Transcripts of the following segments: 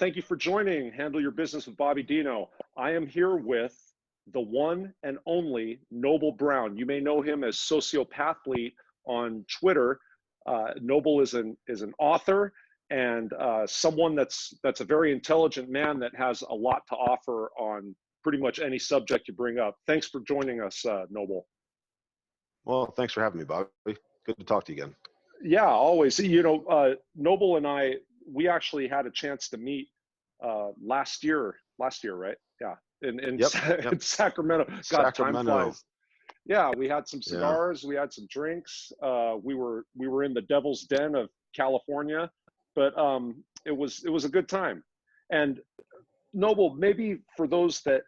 thank you for joining Handle Your Business with Bobby Dino. I am here with the one and only Noble Brown. You may know him as Sociopathlete on Twitter. Noble is an author and someone that's a very intelligent man that has a lot to offer on pretty much any subject you bring up. Thanks for joining us, Noble. Well, thanks for having me, Bobby. Good to talk to you again. Yeah, always. You know, Noble and I, we actually had a chance to meet last year, right? Yeah, in Sacramento. God, Sacramento. time flies. Yeah, we had some cigars, Yeah. we had some drinks. We were in the Devil's Den of California, but it was a good time. And Noble, maybe for those that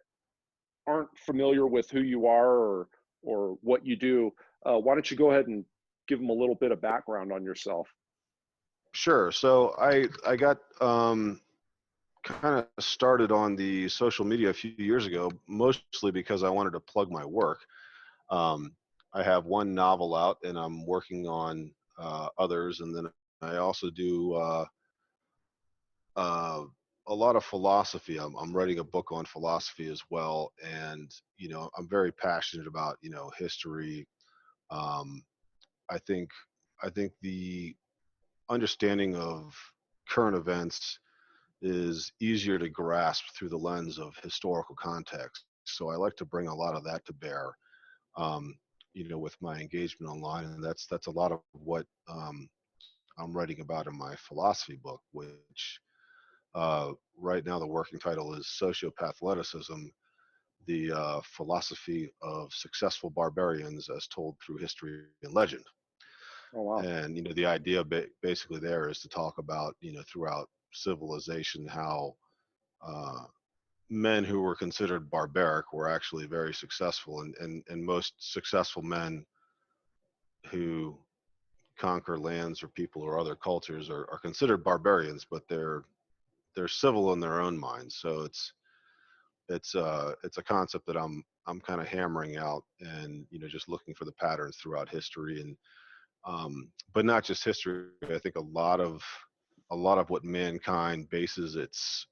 aren't familiar with who you are or what you do, why don't you go ahead and give them a little bit of background on yourself? Sure. So I got kind of started on the social media a few years ago, mostly because I wanted to plug my work. I have one novel out, and I'm working on others, and then I also do a lot of philosophy. I'm writing a book on philosophy as well, and you know, I'm very passionate about, you know, history. Um, I think the understanding of current events is easier to grasp through the lens of historical context. So I like to bring a lot of that to bear, you know, with my engagement online, and that's a lot of what I'm writing about in my philosophy book, which right now the working title is Sociopathleticism, the philosophy of successful barbarians as told through history and legend. Oh, wow. And you know, the idea basically there is to talk about, you know, throughout civilization how men who were considered barbaric were actually very successful, and most successful men who conquer lands or people or other cultures are considered barbarians, but they're civil in their own minds. So it's a concept that I'm kind of hammering out, and you know, just looking for the patterns throughout history, and but not just history. I think a lot of what mankind bases its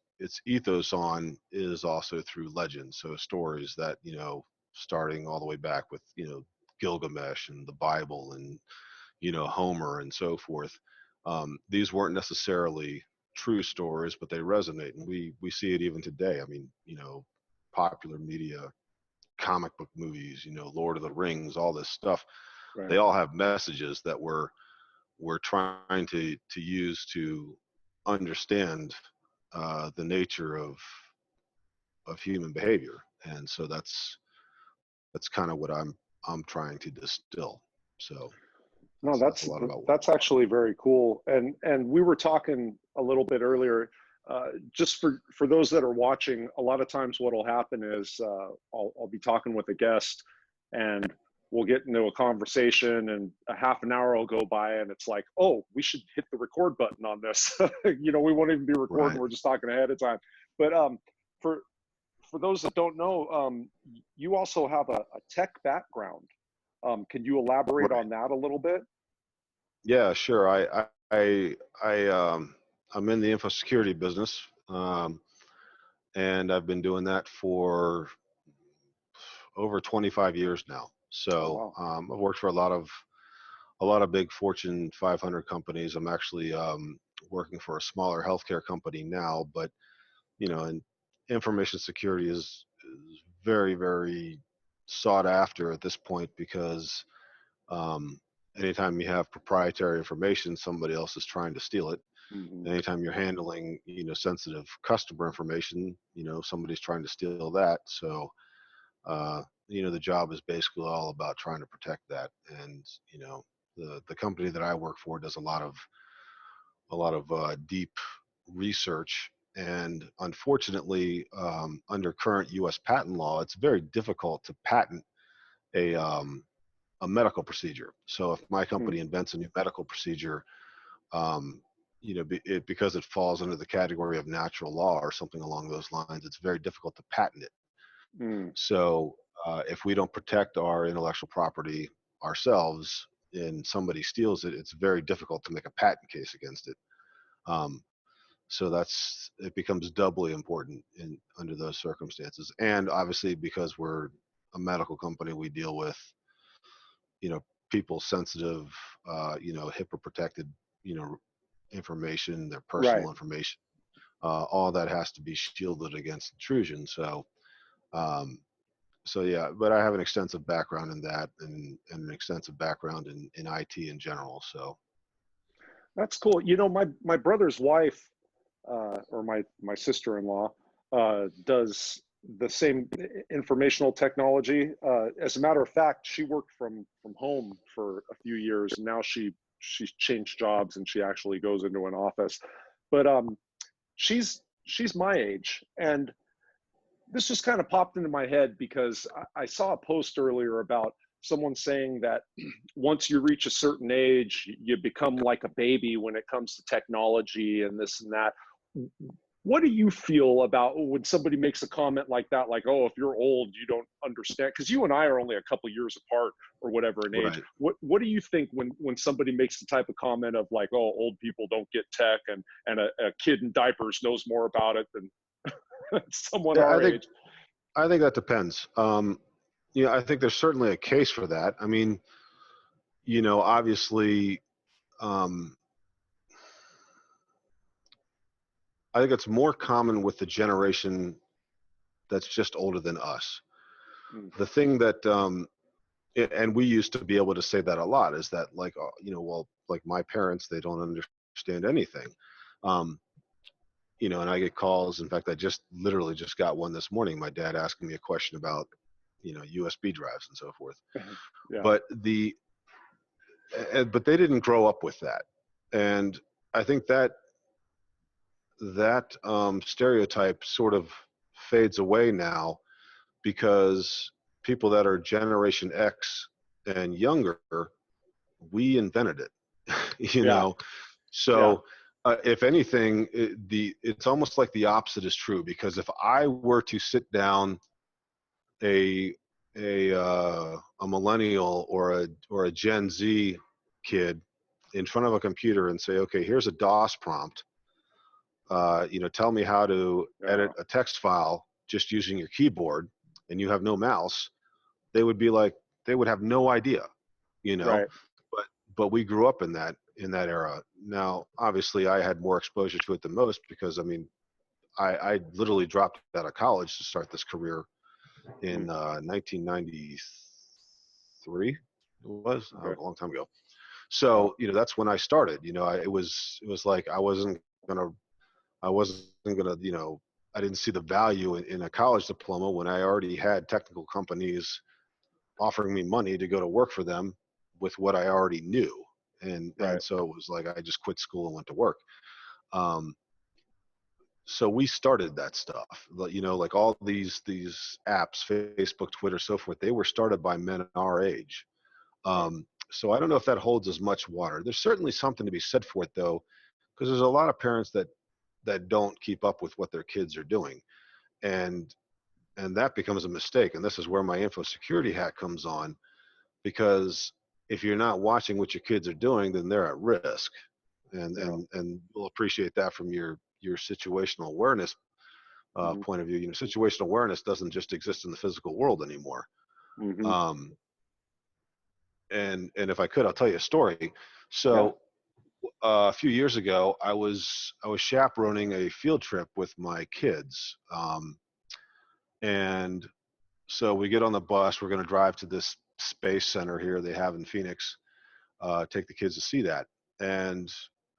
ethos on is also through legend. So stories that, you know, starting all the way back with, you know, Gilgamesh and the Bible and, you know, Homer and so forth. These weren't necessarily true stories, but they resonate, and we see it even today. I mean, you know, popular media, comic book movies, you know, Lord of the Rings, all this stuff. Right. They all have messages that we're trying to use to understand the nature of human behavior, and so that's kind of what I'm trying to distill. So No, that's a lot about what that's actually very cool. And we were talking a little bit earlier. Just for those that are watching, a lot of times what will happen is I'll be talking with a guest, and we'll get into a conversation, and a half an hour will go by, and it's like, oh, we should hit the record button on this. You know, we won't even be recording. Right. We're just talking ahead of time. But for those that don't know, you also have a tech background. Can you elaborate Right. on that a little bit? Yeah, sure. I'm in the info security business, and I've been doing that for over 25 years now. So Oh, wow. I've worked for a lot of big Fortune 500 companies. I'm actually working for a smaller healthcare company now, but you know, and information security is very, very sought after at this point, because um, anytime you have proprietary information, somebody else is trying to steal it. Mm-hmm. Anytime you're handling, you know, sensitive customer information, you know, somebody's trying to steal that. So you know, the job is basically all about trying to protect that. And you know, the company that I work for does a lot of deep research, and unfortunately, under current U.S. patent law, it's very difficult to patent a medical procedure. So if my company invents a new medical procedure, you know, because it falls under the category of natural law or something along those lines, it's very difficult to patent it. Mm. So if we don't protect our intellectual property ourselves and somebody steals it, it's very difficult to make a patent case against it. Um, So it becomes doubly important under those circumstances. And obviously, because we're a medical company, we deal with, you know, people sensitive, HIPAA protected, information, their Right. personal information. All that has to be shielded against intrusion. Um, so yeah, but I have an extensive background in that, and an extensive background in IT in general. So That's cool. You know, my brother's wife, or my sister-in-law, does the same informational technology. As a matter of fact, she worked from home for a few years, and now she's changed jobs and she actually goes into an office. But she's my age, and this just kind of popped into my head because I saw a post earlier about someone saying that once you reach a certain age, you become like a baby when it comes to technology and this and that. What do you feel about when somebody makes a comment like that, like, oh, if you're old, you don't understand? Because you and I are only a couple of years apart or whatever in age. right. What do you think when somebody makes the type of comment of like, oh, old people don't get tech, and a kid in diapers knows more about it than someone Yeah, our age? I think that depends. I think there's certainly a case for that. I mean, obviously, um, I think it's more common with the generation that's just older than us. Mm, The thing that, and we used to be able to say that a lot, is that like, well, like my parents, they don't understand anything. Um, and I get calls. In fact, I just literally just got one this morning. My dad asking me a question about, USB drives and so forth. yeah. But but they didn't grow up with that, and I think that stereotype sort of fades away now, because people that are Generation X and younger, we invented it, you Yeah. know. Yeah. So if anything, it's almost like the opposite is true, because if I were to sit down a a millennial or a Gen Z kid in front of a computer and say, okay, here's a DOS prompt, tell me how to Yeah. edit a text file just using your keyboard, and you have no mouse, they would be like, they would have no idea, you know. Right. But we grew up in that era. Now, obviously, I had more exposure to it than most, because I mean, I literally dropped out of college to start this career in Mm, 1993. It was okay. a long time ago. Wow. So that's when I started. It was like gonna I wasn't gonna, I didn't see the value in a college diploma when I already had technical companies offering me money to go to work for them with what I already knew. And Right. so it was like I just quit school and went to work. Um, so we started that stuff, like all these apps, Facebook, Twitter, so forth. They were started by men our age. Right. So I don't know if that holds as much water. There's certainly something to be said for it, though, because there's a lot of parents that don't keep up with what their kids are doing, and that becomes a mistake. And this is where my info security hat comes on, because if you're not watching what your kids are doing, then they're at risk. and Yeah. and and we'll appreciate that from your situational awareness Hmm. point of view. Situational awareness doesn't just exist in the physical world anymore. Hmm. um and if I could, I'll tell you a story. Yeah. So a few years ago, I was chaperoning a field trip with my kids, and so we get on the bus. We're going to drive to this space center here they have in Phoenix, take the kids to see that. And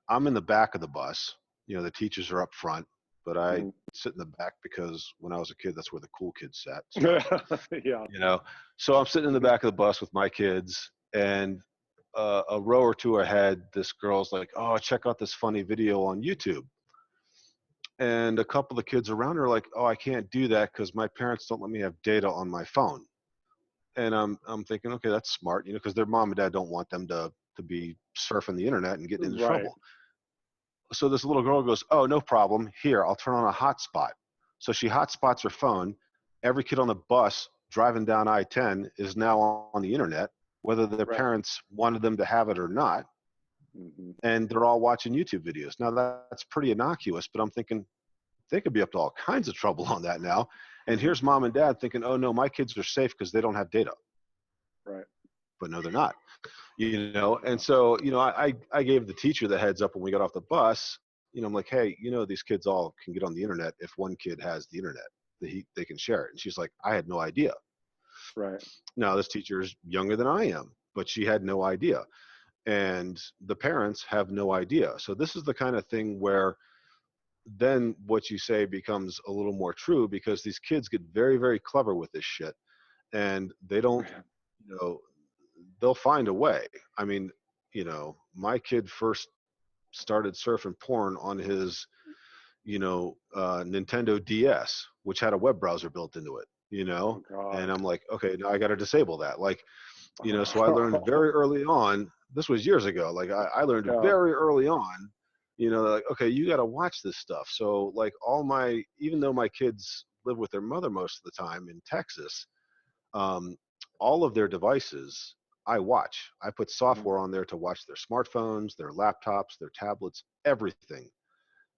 I'm in the back of the bus. The teachers are up front, but I Hmm. sit in the back because when I was a kid, that's where the cool kids sat. So, Yeah. you know, so I'm sitting in the Hmm. back of the bus with my kids, and a row or two ahead, this girl's like, "Oh, check out this funny video on YouTube." And a couple of kids around her are like, "Oh, I can't do that because my parents don't let me have data on my phone." And I'm thinking, okay, that's smart, because their mom and dad don't want them to be surfing the internet and getting into Right. trouble. So this little girl goes, "Oh, no problem. Here, I'll turn on a hotspot." So she hotspots her phone. Every kid on the bus driving down I-10 is now on the internet, whether their Right. parents wanted them to have it or not. Mm-hmm. and they're all watching YouTube videos. Now that's pretty innocuous, but I'm thinking they could be up to all kinds of trouble on that now. And here's mom and dad thinking, oh no, my kids are safe because they don't have data. Right. But no, they're not. And so I gave the teacher the heads up when we got off the bus. I'm like, hey, these kids all can get on the internet if one kid has the internet, they can share it. And she's like, I had no idea. Right. Now this teacher is younger than I am, but she had no idea, and the parents have no idea. So this is the kind of thing where then what you say becomes a little more true, because these kids get very, very clever with this shit, and they don't, they'll find a way. I mean, my kid first started surfing porn on his, Nintendo DS, which had a web browser built into it, Oh, God. and I'm like, okay, now I got to disable that. Like, so I learned very early on, this was years ago. Like I learned Yeah. very early on, like, okay, you got to watch this stuff. So like even though my kids live with their mother most of the time in Texas, all of their devices I watch. I put software on there to watch their smartphones, their laptops, their tablets, everything.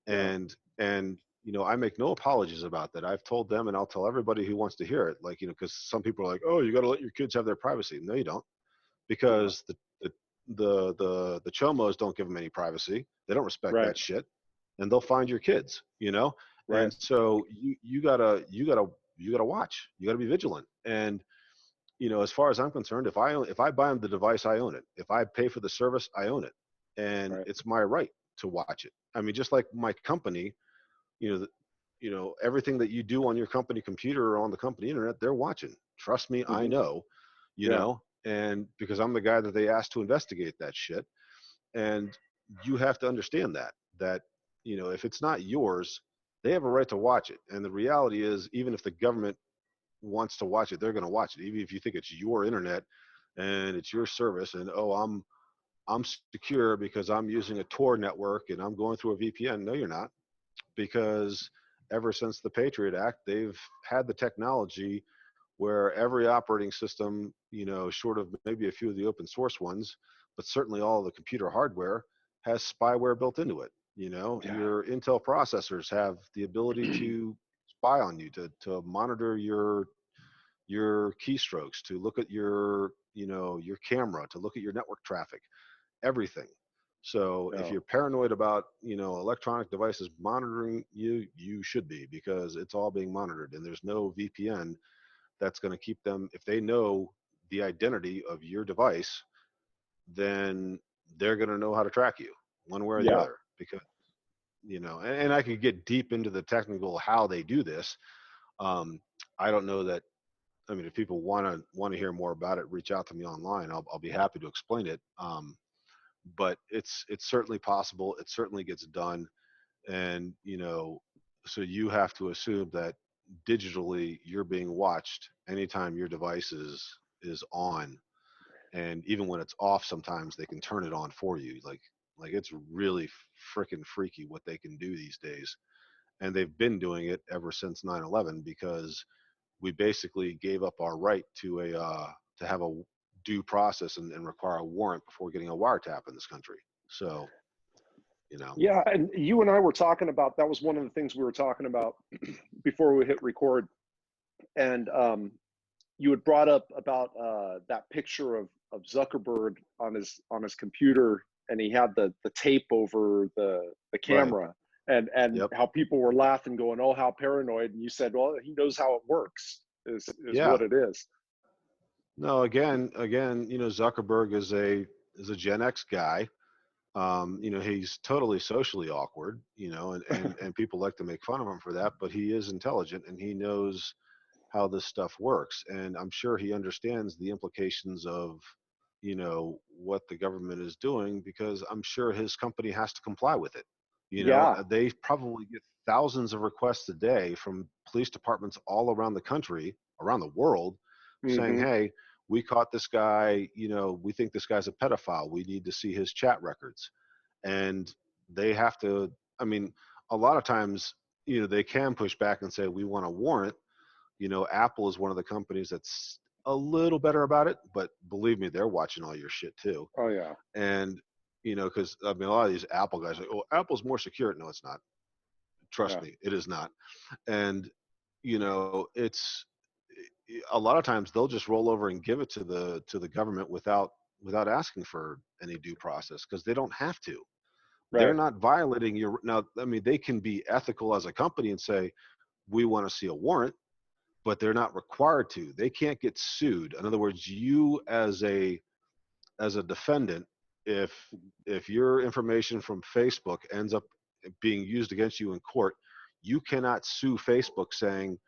Yeah. And I make no apologies about that. I've told them, and I'll tell everybody who wants to hear it, like, because some people are like, oh, you got to let your kids have their privacy. No, you don't, because the chomos don't give them any privacy. They don't respect Right. that shit, and they'll find your kids, Right. And so you gotta watch. You gotta be vigilant. And as far as I'm concerned, if I buy them the device, I own it. If I pay for the service, I own it, and Right. it's my right to watch it. I mean, just like my company, everything that you do on your company computer or on the company internet, they're watching. Trust me, I Mm-hmm. know, Yeah. and because I'm the guy that they asked to investigate that shit. And you have to understand that if it's not yours, they have a right to watch it. And the reality is, even if the government wants to watch it, they're going to watch it. Even if you think it's your internet and it's your service, and oh, I'm secure because I'm using a Tor network and I'm going through a VPN. No, you're not, because ever since the Patriot Act, they've had the technology where every operating system, short of maybe a few of the open source ones, but certainly all of the computer hardware has spyware built into it. Yeah. Your Intel processors have the ability to spy on you, to monitor your keystrokes, to look at your camera, to look at your network traffic, everything. So if Yeah. you're paranoid about electronic devices monitoring you, you should be, because it's all being monitored, and there's no VPN that's going to keep them. If they know the identity of your device, then they're going to know how to track you one way or the Yeah. other, because and I could get deep into the technical how they do this. I don't know that. I mean, if people want to hear more about it, reach out to me online. I'll be happy to explain it. But it's certainly possible. It certainly gets done. And so you have to assume that digitally you're being watched anytime your device is on. And even when it's off, sometimes they can turn it on for you. Like it's really freaking freaky what they can do these days. And they've been doing it ever since 9/11, because we basically gave up our right to have a due process and require a warrant before getting a wiretap in this country. So, Yeah. And you and I were talking about, that was one of the things we were talking about before we hit record. And you had brought up about that picture of Zuckerberg on his computer, and he had the tape over the right. camera, and Yep. how people were laughing, going, "Oh, how paranoid!" And you said, "Well, he knows how it works. Is Yeah. what it is." No, again, Zuckerberg is a Gen X guy. He's totally socially awkward, and people like to make fun of him for that, but he is intelligent and he knows how this stuff works. And I'm sure he understands the implications of, what the government is doing, because I'm sure his company has to comply with it. Yeah. They probably get thousands of requests a day from police departments all around the country, around the world, saying, Mm-hmm. hey, we caught this guy, we think this guy's a pedophile. We need to see his chat records. And they have to, I mean, a lot of times, they can push back and say, we want a warrant. Apple is one of the companies that's a little better about it, but believe me, they're watching all your shit too. Oh yeah. And you know, because I mean, a lot of these Apple guys are like, oh, Apple's more secure. No, it's not. Trust Yeah. me, it is not. And, you know, it's a lot of times they'll just roll over and give it to the government without asking for any due process because they don't have to. They're Right. not violating your now. I mean, they can be ethical as a company and say we want to see a warrant, but they're not required to. They can't get sued. In other words, you as a defendant, if if your information from Facebook ends up being used against you in court, you cannot sue Facebook saying,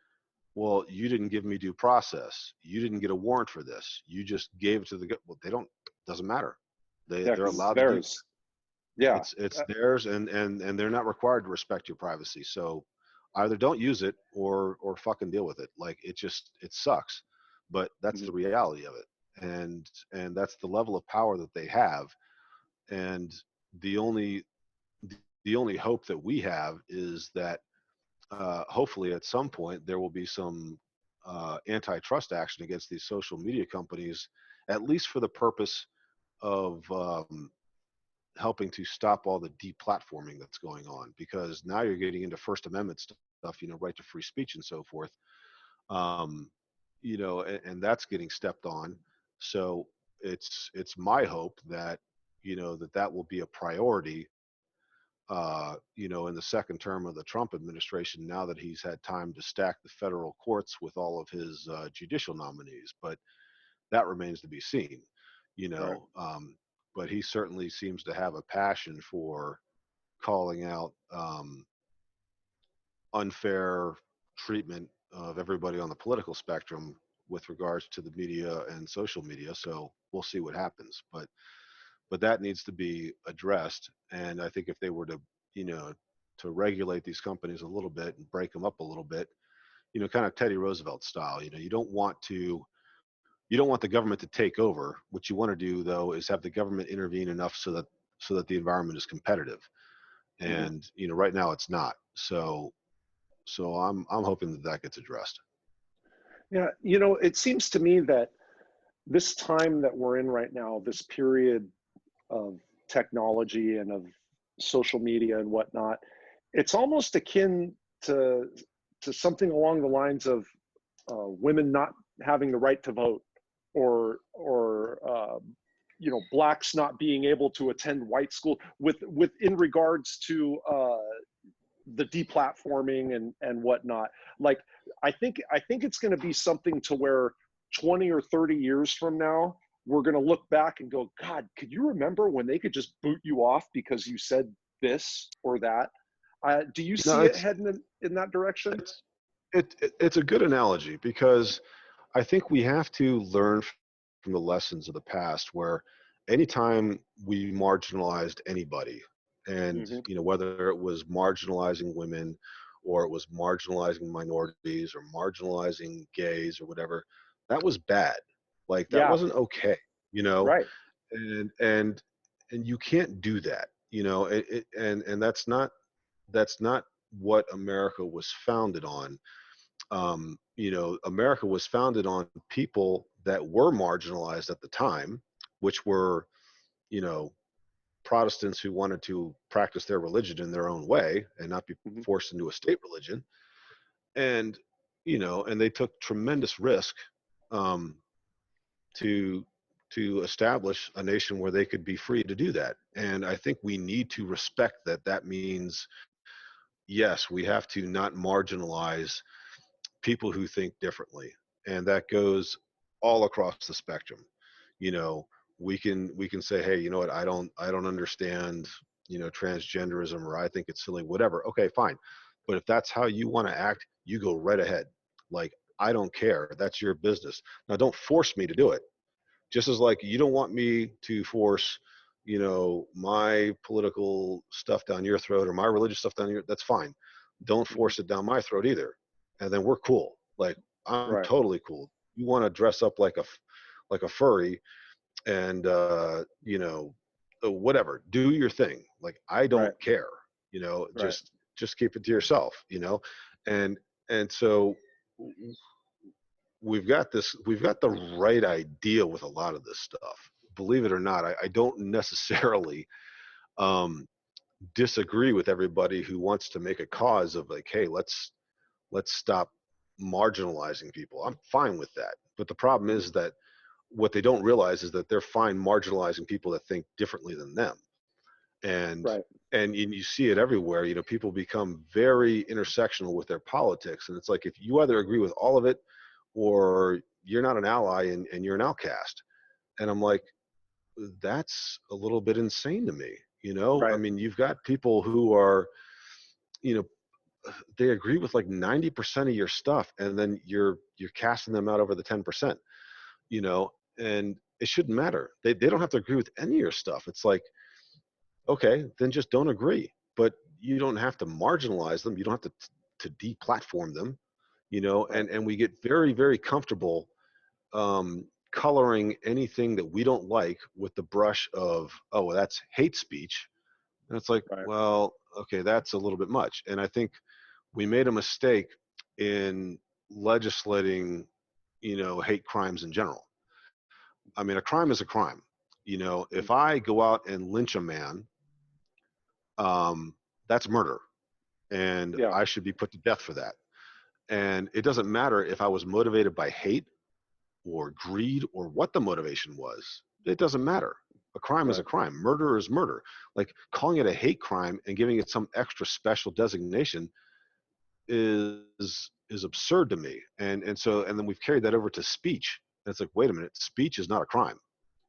well, you didn't give me due process. You didn't get a warrant for this. You just gave it to the well, they don't doesn't matter. Yeah, They're because it's allowed to do that. theirs. Yeah. It's theirs and they're not required to respect your privacy. So either don't use it or fucking deal with it. Like it sucks, but that's the Mhm. reality of it. And that's the level of power that they have. And the only the only hope that we have is that hopefully at some point there will be some antitrust action against these social media companies, at least for the purpose of helping to stop all the deplatforming that's going on. Because now you're getting into First Amendment stuff, you know, right to free speech and so forth. Um, you know, and that's getting stepped on. So it's my hope that you know that will be a priority you know, in the second term of the Trump administration, now that he's had time to stack the federal courts with all of his judicial nominees. But that remains to be seen, you Right. know. But he certainly seems to have a passion for calling out unfair treatment of everybody on the political spectrum with regards to the media and social media. So we'll see what happens. But that needs to be addressed. And I think if they were to, you know, to regulate these companies a little bit and break them up a little bit, you know, kind of Teddy Roosevelt style, you know, you don't want the government to take over. What you want to do though is have the government intervene enough so that the environment is competitive. Mhm. And, you know, right now it's not. So I'm hoping that that gets addressed. Yeah. You know, it seems to me that this time that we're in right now, this period of technology and of social media and whatnot, it's almost akin to something along the lines of women not having the right to vote, or you know, blacks not being able to attend white school, with in regards to the deplatforming and whatnot. Like, I think it's going to be something to where 20 or 30 years from now, we're going to look back and go, God, could you remember when they could just boot you off because you said this or that? Do you No, see it heading in that direction? it's it's a good analogy because I think we have to learn from the lessons of the past where anytime we marginalized anybody, and Hmm. you know, whether it was marginalizing women or it was marginalizing minorities or marginalizing gays or whatever, that was bad. Like that Yeah. wasn't okay, you know. Right. and and and you can't do that, you know. And that's not what America was founded on. You know, America was founded on people that were marginalized at the time, which were, you know, Protestants who wanted to practice their religion in their own way and not be Hmm. forced into a state religion. And, you know, and they took tremendous risk um, to establish a nation where they could be free to do that. And I think we need to respect that. That means, yes, we have to not marginalize people who think differently, and that goes all across the spectrum. You know, we can say, hey, you know what, I don't understand, you know, transgenderism, or I think it's silly, whatever. Okay, fine. But if that's how you want to act, you go right ahead. Like, I don't care. That's your business. Now, don't force me to do it. Just as like you don't want me to force, you know, my political stuff down your throat or my religious stuff down your, that's fine. Don't Hmm. force it down my throat either. And then we're cool. Like, I'm Right. totally cool. You want to dress up like a furry and you know, whatever, do your thing. Like, I Right. don't care, you know. Right. Just keep it to yourself, you know. and and so we've got the right idea with a lot of this stuff, believe it or not, I don't necessarily disagree with everybody who wants to make a cause of like, hey, let's stop marginalizing people. I'm fine with that. But the problem is that what they don't realize is that they're fine marginalizing people that think differently than them. And Right. and you see it everywhere. People become very intersectional with their politics. And it's like, if you either agree with all of it or you're not an ally and you're an outcast. And I'm like, that's a little bit insane to me. I Right. mean, you've got people who are, you know, they agree with like 90% of your stuff, and then you're casting them out over the 10%, and it shouldn't matter. They don't have to agree with any of your stuff. It's like, okay, then just don't agree. But you don't have to marginalize them. You don't have to deplatform them, Right. and we get very, very comfortable coloring anything that we don't like with the brush of, oh, well, that's hate speech. And it's like, Right. well, okay, that's a little bit much. And I think we made a mistake in legislating, hate crimes in general. I mean, a crime is a crime. If I go out and lynch a man, that's murder, and Yeah. I should be put to death for that. And it doesn't matter if I was motivated by hate or greed or what the motivation was. It doesn't matter. A crime is a Right. crime. Murder is murder. Like, calling it a hate crime and giving it some extra special designation is absurd to me. And then we've carried that over to speech. And it's like, wait a minute, speech is not a crime,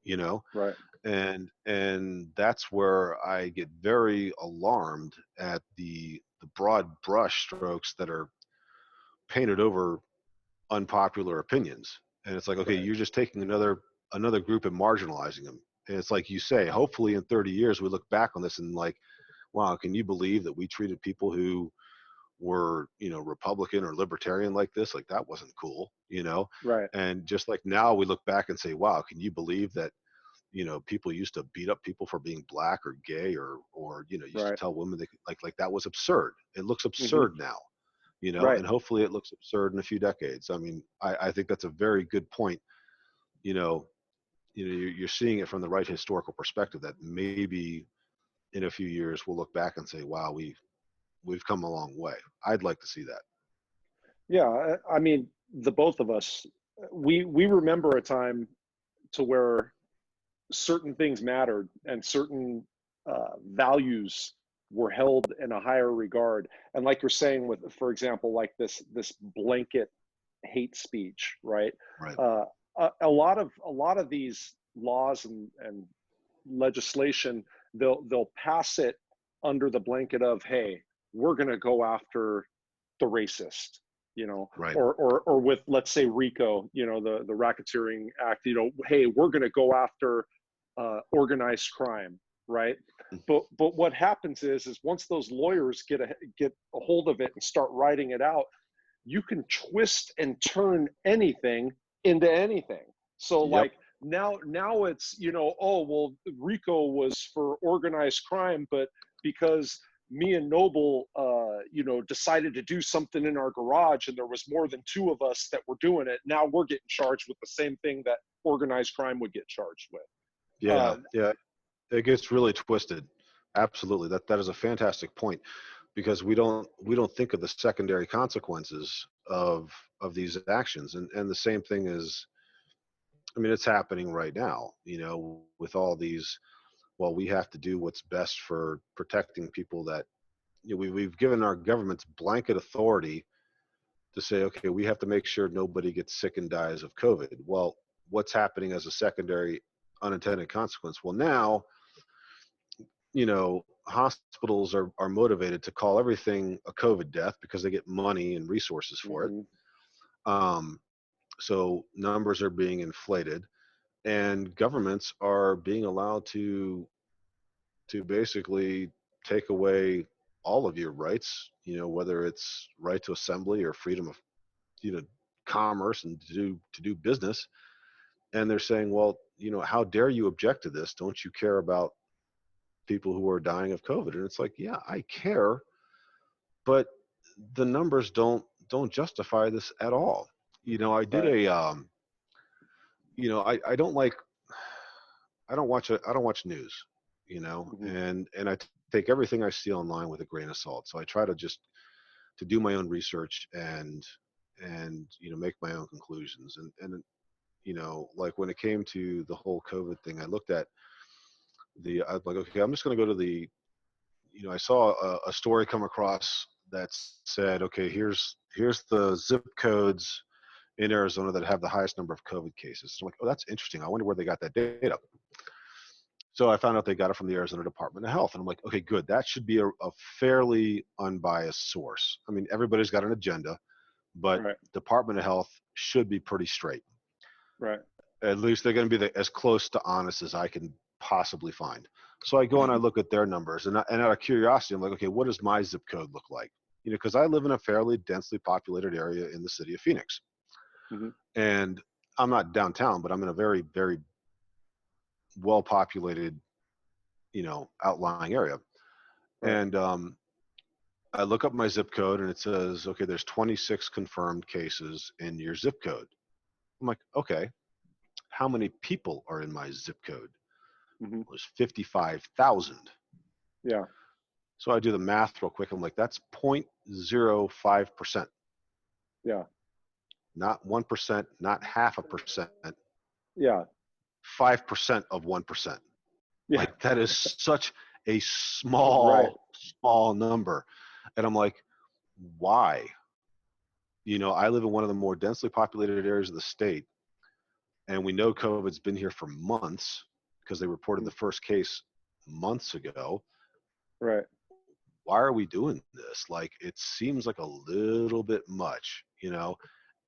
you know? Right. And that's where I get very alarmed at the broad brush strokes that are painted over unpopular opinions. And it's like, okay, Right. you're just taking another group and marginalizing them. And it's like you say, hopefully in 30 years we look back on this and like, wow, can you believe that we treated people who were, Republican or libertarian like this? Like, that wasn't cool, Right. And just like now we look back and say, wow, can you believe that, people used to beat up people for being black or gay or used to Right. tell women they could, like that was absurd. It looks Hmm. absurd now, Right. and hopefully it looks absurd in a few decades. I mean, I think that's a very good point. You know, you're seeing it from the right historical perspective that maybe in a few years we'll look back and say, wow, we've come a long way. I'd like to see that. Yeah. I mean, the both of us, we remember a time to where certain things mattered and certain values were held in a higher regard. And like you're saying, with, for example, like this blanket hate speech, right? Right. Uh, a lot of these laws and legislation, they'll pass it under the blanket of, hey, we're going to go after the racist, Right. or with, let's say, RICO, the Racketeering Act, hey, we're going to go after organized crime, right? But what happens is once those lawyers get a hold of it and start writing it out, you can twist and turn anything into anything. So Yep. like now it's, oh well, RICO was for organized crime, but because me and Noble decided to do something in our garage and there was more than two of us that were doing it, now we're getting charged with the same thing that organized crime would get charged with. Yeah. Yeah. It gets really twisted. Absolutely. That is a fantastic point, because we don't think of the secondary consequences of these actions. And the same thing is, I mean, it's happening right now, with all these, well, we have to do what's best for protecting people that, we've given our governments blanket authority to say, okay, we have to make sure nobody gets sick and dies of COVID. Well, what's happening as a secondary unintended consequence? Well, now, hospitals are motivated to call everything a COVID death because they get money and resources for it. Mm-hmm. Um, so numbers are being inflated, and governments are being allowed to basically take away all of your rights. Whether it's right to assembly or freedom of, you know, commerce and to do business. And they're saying, well, how dare you object to this? Don't you care about people who are dying of COVID? And it's like, yeah, I care, but the numbers don't justify this at all. I did Right. a I don't like I don't watch news, you know, Hmm. and I take everything I see online with a grain of salt. So I try to just to do my own research and you know make my own conclusions. And you know, like when it came to the whole COVID thing, I looked at I was like, okay, I'm just going to go to the, you know, I saw a story come across that said, okay, here's the zip codes in Arizona that have the highest number of COVID cases. So I'm like, oh, that's interesting. I wonder where they got that data. So I found out they got it from the Arizona Department of Health. And I'm like, okay, good. That should be a fairly unbiased source. I mean, everybody's got an agenda, but Right. Department of Health should be pretty straight. Right. At least they're going to be as close to honest as I can possibly find. So I go and I look at their numbers, and out of curiosity, I'm like, okay, what does my zip code look like? You know, because I live in a fairly densely populated area in the city of Phoenix, Hmm. and I'm not downtown, but I'm in a very, very well populated, you know, outlying area. Right. And I look up my zip code, and it says, okay, there's 26 confirmed cases in your zip code. I'm like, okay, how many people are in my zip code? Hmm. It was 55,000. Yeah. So I do the math real quick. I'm like, that's 0.05%, Yeah. not 1%, not half a percent, Yeah. 5% of 1%. Yeah. Like that is such a Right. small number. And I'm like, why? You know, I live in one of the more densely populated areas of the state, and we know COVID's been here for months because they reported Mhm. the first case months ago. Right. Why are we doing this? Like, it seems like a little bit much, you know?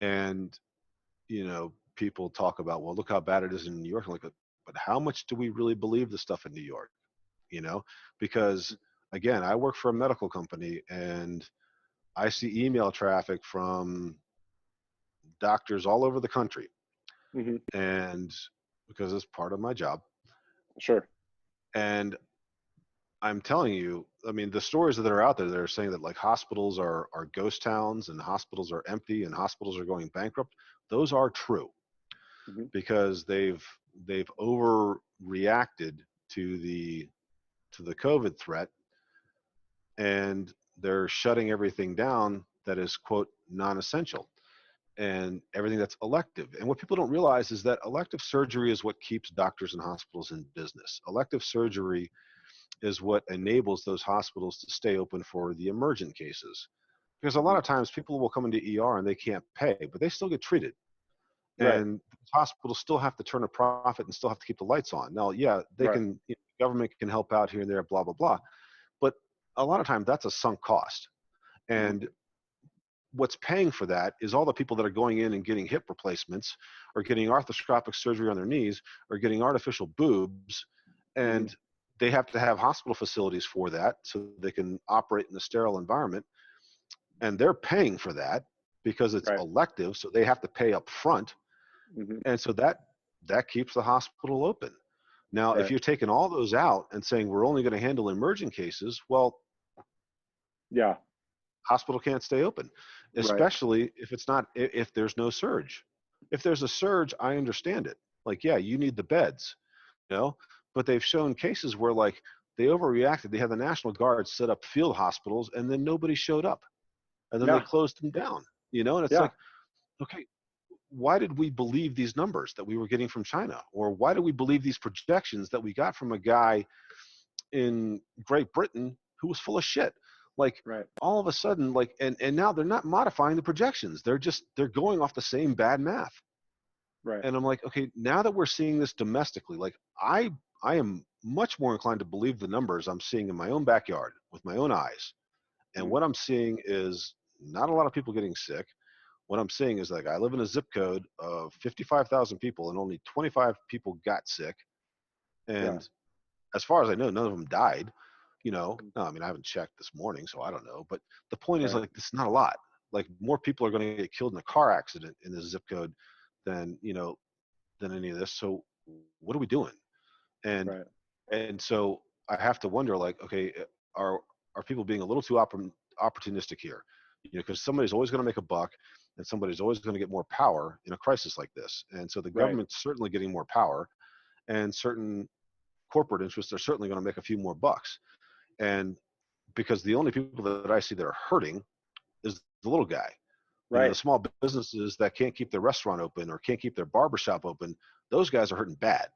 And, you know, people talk about, well, look how bad it is in New York. I'm like, but how much do we really believe the stuff in New York? You know, because again, I work for a medical company and I see email traffic from doctors all over the country. Hmm. And because it's part of my job. Sure. And I'm telling you, I mean, the stories that are out there that are saying that like hospitals are ghost towns and hospitals are empty and hospitals are going bankrupt, those are true Hmm. because they've overreacted to the COVID threat, and they're shutting everything down that is quote non-essential and everything that's elective. And what people don't realize is that elective surgery is what keeps doctors and hospitals in business. Elective surgery is what enables those hospitals to stay open for the emergent cases. Because a lot Hmm. of times people will come into ER and they can't pay, but they still get treated. Right. And hospitals still have to turn a profit and still have to keep the lights on. Now, yeah, they Right. can, you know, government can help out here and there, blah, blah, blah. But a lot of times that's a sunk cost. Hmm. And what's paying for that is all the people that are going in and getting hip replacements or getting arthroscopic surgery on their knees or getting artificial boobs. Hmm. And they have to have hospital facilities for that so they can operate in a sterile environment. And they're paying for that because it's Right. elective. So they have to pay up front. Hmm. And so that keeps the hospital open. Now, if Right. you're taking all those out and saying we're only going to handle emergent cases, well, Yeah. hospital can't stay open, Right. especially if it's not if there's no surge. If there's a surge, I understand it. Like, yeah, you need the beds, you know, but they've shown cases where like they overreacted. They had the National Guard set up field hospitals and then nobody showed up and then they Yeah. closed them down, you know, and it's Yeah. like, okay, why did we believe these numbers that we were getting from China? Or why did we believe these projections that we got from a guy in Great Britain who was full of shit? Like Right. all of a sudden, like and now they're not modifying the projections. They're going off the same bad math. Right. And I'm like, okay, now that we're seeing this domestically, like I am much more inclined to believe the numbers I'm seeing in my own backyard with my own eyes. And Mm. what I'm seeing is not a lot of people getting sick. What I'm seeing is like I live in a zip code of 55,000 people and only 25 people got sick. Yeah. And as far as I know, none of them died. You know, Mm. no, I mean, I haven't checked this morning, so I don't know. But the point is, Right. like, it's not a lot. Like, more people are going to get killed in a car accident in this zip code than, you know, than any of this. So, what are we doing? And Right. so I have to wonder, like, okay, are people being a little too opportunistic here? You know, because somebody's always going to make a buck, and somebody's always going to get more power in a crisis like this. And so the Right. government's certainly getting more power, and certain corporate interests are certainly going to make a few more bucks. And because the only people that I see that are hurting is the little guy. You know, the Right. small businesses that can't keep their restaurant open or can't keep their barbershop open, those guys are hurting bad.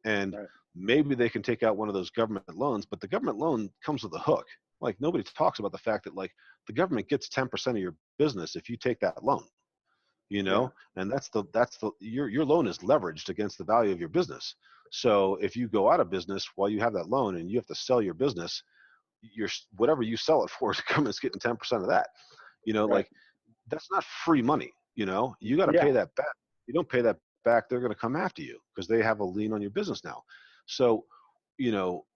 And Right. maybe they can take out one of those government loans, but the government loan comes with a hook. Like nobody talks about the fact that like the government gets 10% of your business if you take that loan, you Yeah. know, and your loan is leveraged against the value of your business. So if you go out of business while you have that loan and you have to sell your business, your whatever you sell it for, the government's getting 10% of that. You know, Right. like that's not free money. You know, you got to Yeah. pay that back. You don't pay that back, they're going to come after you because they have a lien on your business now. So, you know,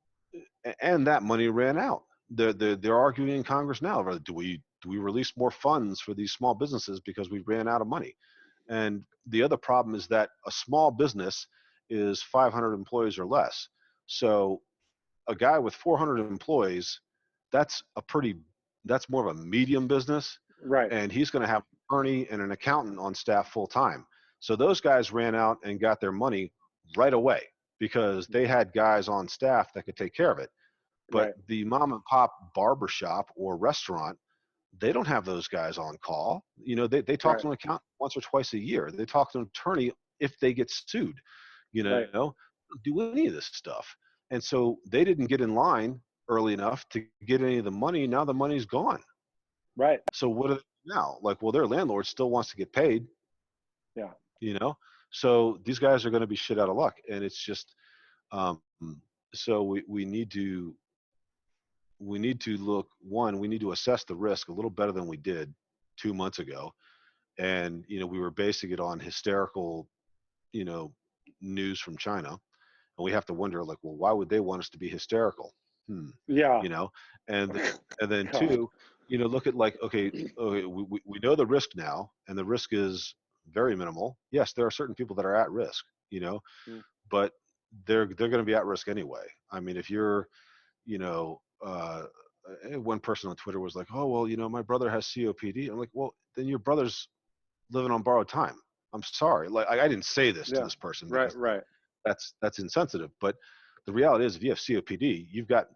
and that money ran out. They're arguing in Congress now. Do we release more funds for these small businesses because we ran out of money? And the other problem is that a small business is 500 employees or less. So a guy with 400 employees, that's a pretty, that's more of a medium business, Right. and he's going to have an attorney and an accountant on staff full time. So those guys ran out and got their money right away because they had guys on staff that could take care of it. But Right. the mom and pop barbershop or restaurant, they don't have those guys on call. You know, they talk Right. to an accountant once or twice a year. They talk to an attorney if they get sued. You know, Right. don't do any of this stuff. And so they didn't get in line early enough to get any of the money. Now the money's gone. Right. So what are they now? Like, well, their landlord still wants to get paid, Yeah. you know? So these guys are going to be shit out of luck. And it's just, um, so we need to look, one, we need to assess the risk a little better than we did 2 months ago. And, you know, we were basing it on hysterical, you know, news from China. And we have to wonder, like, well, why would they want us to be hysterical? Yeah. You know, and and then God. two, you know, look at like, okay, we know the risk now, and the risk is very minimal. Yes, there are certain people that are at risk, you know, Mm. but they're going to be at risk anyway. I mean, if you're, you know, one person on Twitter was like, oh well, you know, my brother has COPD. I'm like, well, then your brother's living on borrowed time. I'm sorry, like I didn't say this to Yeah. this person Right. because like Right. that's insensitive. But the reality is, if you have COPD, you've got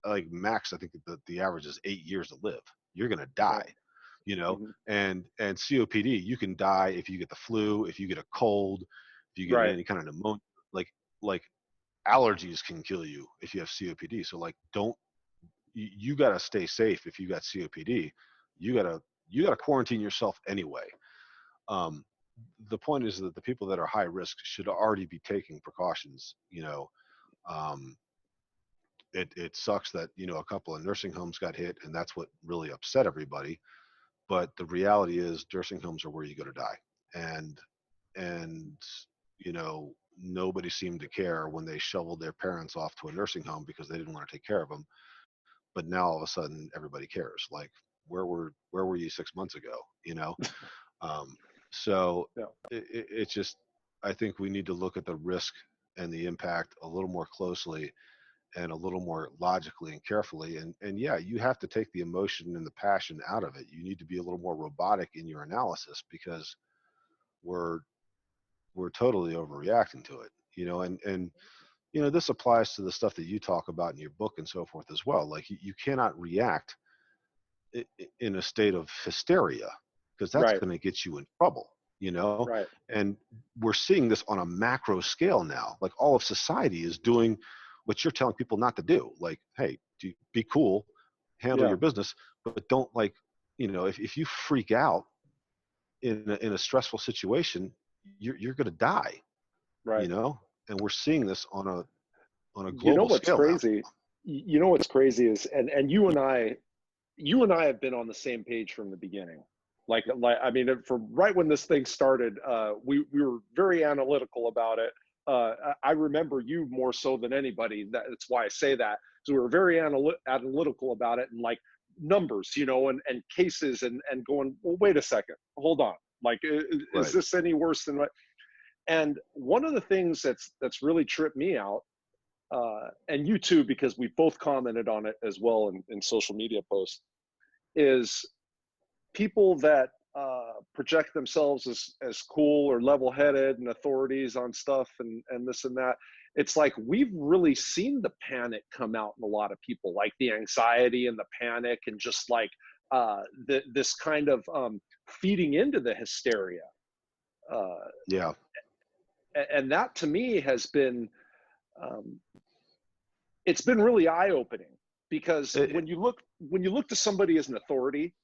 like max. I think the average is 8 years to live. You're gonna Right. die, you know. Hmm. And COPD, you can die if you get the flu, if you get a cold, if you get Right. any kind of pneumonia. Like allergies can kill you if you have COPD. So like, don't you got to stay safe if you got COPD. You gotta quarantine yourself anyway. Um, the point is that the people that are high risk should already be taking precautions. You know, um, it sucks that, you know, a couple of nursing homes got hit, and that's what really upset everybody. But the reality is, nursing homes are where you go to die, and and you know, nobody seemed to care when they shoveled their parents off to a nursing home because they didn't want to take care of them. But now all of a sudden, everybody cares. Like, where were you 6 months ago? You know, um, so Yeah. it's just, I think we need to look at the risk and the impact a little more closely and a little more logically and carefully. And yeah, you have to take the emotion and the passion out of it. You need to be a little more robotic in your analysis because we're we're totally overreacting to it. You know, and you know, this applies to the stuff that you talk about in your book and so forth as well. Like you cannot react in a state of hysteria because that's Right. going to get you in trouble, you know. Right. And we're seeing this on a macro scale now. Like all of society is doing what you're telling people not to do. Like, hey, be cool, handle Yeah. your business, but don't, like, you know, if you freak out in a stressful situation, you're going to die, you Right. know. And we're seeing this on a You know global what's scale now. crazy? You know what's crazy is, and you and I have been on the same page from the beginning. Like I mean, from right when this thing started, we were very analytical about it. I remember you more so than anybody. That's why I say that. So we were very analytical about it, and like numbers, you know, and cases, and going, well, wait a second, hold on. Like, is Right. this any worse than what? And one of the things that's really tripped me out, and you too, because we both commented on it as well in social media posts, is people that project themselves as cool or level-headed and authorities on stuff and this and that. It's like we've really seen the panic come out in a lot of people, like the anxiety and the panic, and just like this kind of feeding into the hysteria. Uh, Yeah. and that to me has been um, it's been really eye-opening, because It, when you look to somebody as an authority,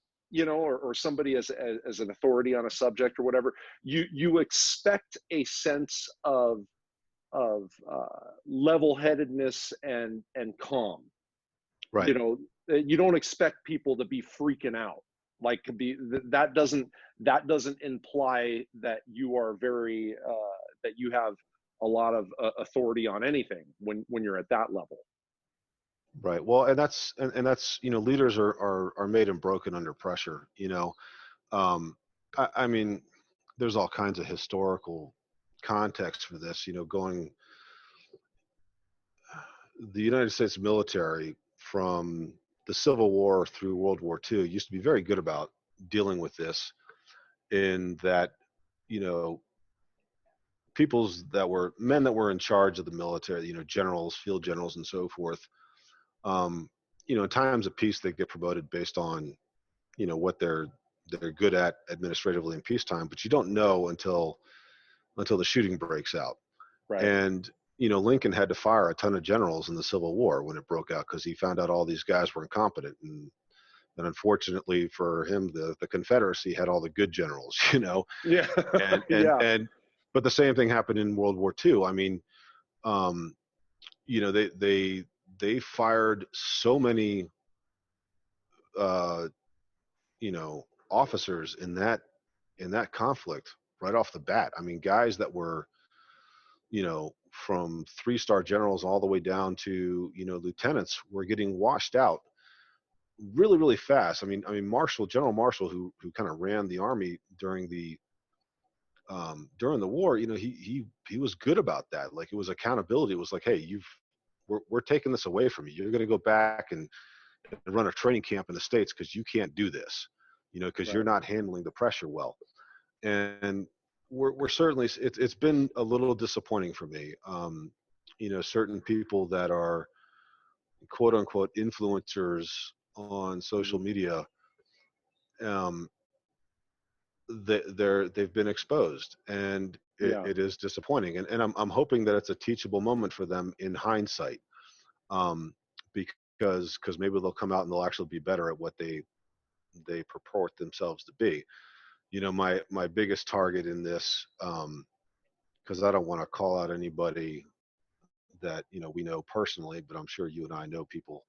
or somebody as an authority on a subject or whatever, you expect a sense of level-headedness and calm. right. You don't expect people to be freaking out, like that doesn't imply that you are very that you have a lot of authority on anything when you're at that level. Right. Well, and that's, leaders are made and broken under pressure. Um, I mean, there's all kinds of historical context for this. Going the United States military from the Civil War through World War II used to be very good about dealing with this, in that, you know, men that were in charge of the military, generals, field generals, and so forth. Um, in times of peace, they get promoted based on, what they're good at administratively in peacetime, but you don't know until the shooting breaks out. Right. And Lincoln had to fire a ton of generals in the Civil War when it broke out, because he found out all these guys were incompetent. And unfortunately for him, the Confederacy had all the good generals, Yeah. and and Yeah. and but the same thing happened in World War II. I mean, um, they fired so many uh, officers in that conflict right off the bat. I mean, guys that were, from 3-star generals all the way down to, lieutenants, were getting washed out really, really fast. General Marshall, who kind of ran the army during the war, he was good about that. Like, it was accountability. It was like, hey, we're taking this away from you. You're going to go back and run a training camp in the States, because you can't do this, because you're Right. not handling the pressure well. And we're certainly, it's been a little disappointing for me. Certain people that are quote unquote influencers on social Mhm. media, um, they've been exposed, and Yeah. it is disappointing. And I'm hoping that it's a teachable moment for them in hindsight, um, because maybe they'll come out and they'll actually be better at what they purport themselves to be. My biggest target in this, because I don't want to call out anybody that we know personally, but I'm sure you and I know people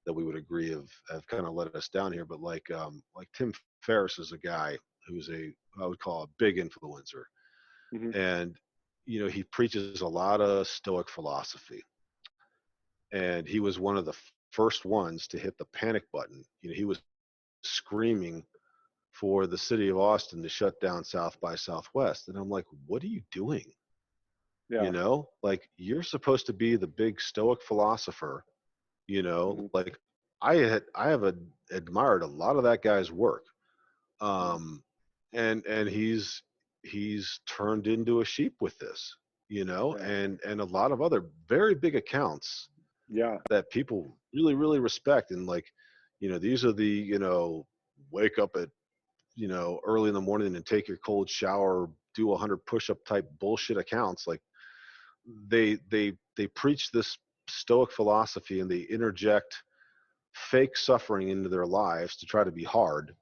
that we would agree have kind of let us down here. But like Tim Ferriss is a guy who's I would call a big influencer, Hmm. and he preaches a lot of Stoic philosophy, and he was one of the first ones to hit the panic button. He was screaming for the city of Austin to shut down South by Southwest, and I'm like, what are you doing? Yeah. Like, you're supposed to be the big Stoic philosopher. Hmm. Like, I have admired a lot of that guy's work, Hmm. um and he's turned into a sheep with this, Yeah. and a lot of other very big accounts Yeah. that people really, really respect. And, like, these are the, wake up at, early in the morning and take your cold shower, do 100 push-up type bullshit accounts. Like, they preach this Stoic philosophy, and they interject fake suffering into their lives to try to be hard.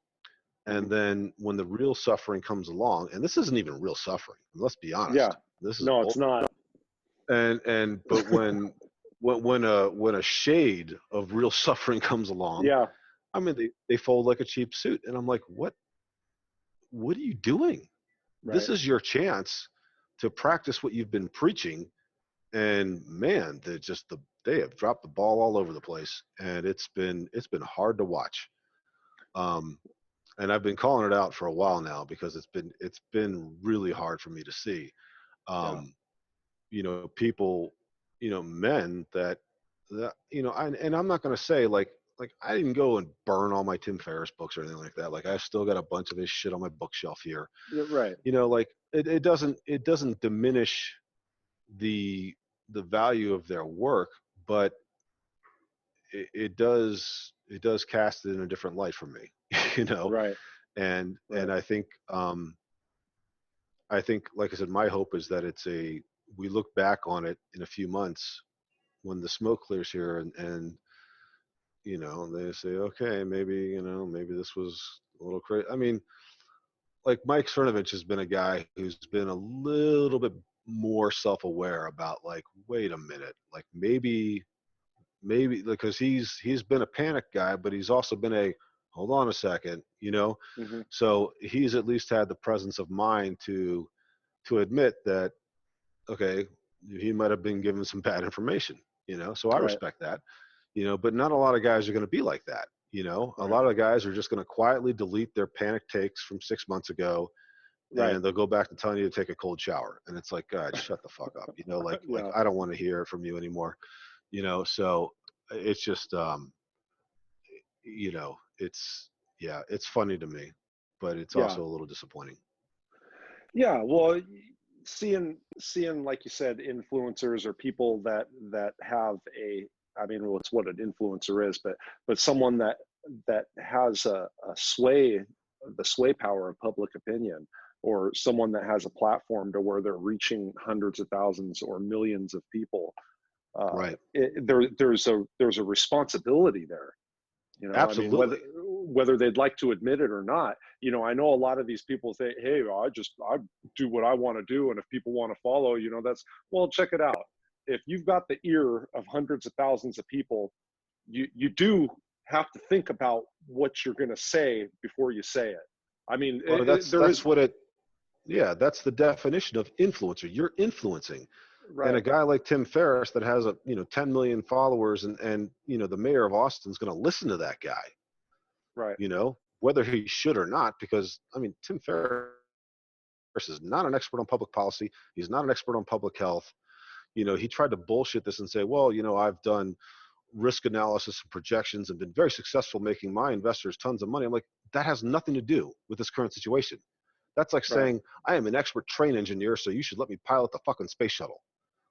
Hmm. And then when the real suffering comes along, and this isn't even real suffering, let's be Yeah. honest, this is No, bull. it's not. But when a shade of real suffering comes along, Yeah. I mean, they fold like a cheap suit. And I'm like, what are you doing? This Right. is your chance to practice what you've been preaching. And man, they have dropped the ball all over the place, and it's been hard to watch. Um, and I've been calling it out for a while now, because it's been really hard for me to see. Yeah. Um, people, men that and I'm not going to say, like like I didn't go and burn all my Tim Ferriss books or anything like that. Like I still got a bunch of his shit on my bookshelf here. Yeah, right. Like it doesn't diminish the value of their work, but it does cast it in a different light for me. you know Right. and Right. I think like I said, my hope is that we look back on it in a few months when the smoke clears here, and they say, okay, maybe this was a little crazy. I mean, like Mike Cernovich has been a guy who's been a little bit more self-aware about, like, wait a minute, like maybe because he's been a panic guy, but he's also been a hold on a second. Hmm. So he's at least had the presence of mind to admit that, okay, he might have been given some bad information. So I Right. respect that. But not a lot of guys are going to be like that. A Right. lot of the guys are just going to quietly delete their panic takes from 6 months ago, Right. and they'll go back to telling you to take a cold shower. And it's like, God, shut the fuck up. Like Yeah. I don't want to hear it from you anymore. So it's just, it's, yeah, it's funny to me, but it's Yeah. also a little disappointing. Yeah. Well, seeing like you said, influencers or people that have I mean, well, it's what an influencer is, but someone that has a sway, the sway power of public opinion, or someone that has a platform to where they're reaching hundreds of thousands or millions of people. Right. There's a responsibility there. I mean, whether Absolutely. whether they'd like to admit it or not. I know a lot of these people say, hey, I do what I want to do, and if people want to follow, that's, well, check it out. If you've got the ear of hundreds of thousands of people, you do have to think about what you're going to say before you say it. I mean, Well, that's there that's is. what it yeah, that's the definition of influencer. You're influencing. And a Right. guy like Tim Ferriss that has 10 million followers, and the mayor of Austin's going to listen to that guy, Right. whether he should or not, because I mean, Tim Ferriss is not an expert on public policy. He's not an expert on public health. He tried to bullshit this and say, well, I've done risk analysis and projections and been very successful making my investors tons of money. I'm like, that has nothing to do with this current situation. That's like Right. saying, I am an expert train engineer, so you should let me pilot the fucking space shuttle.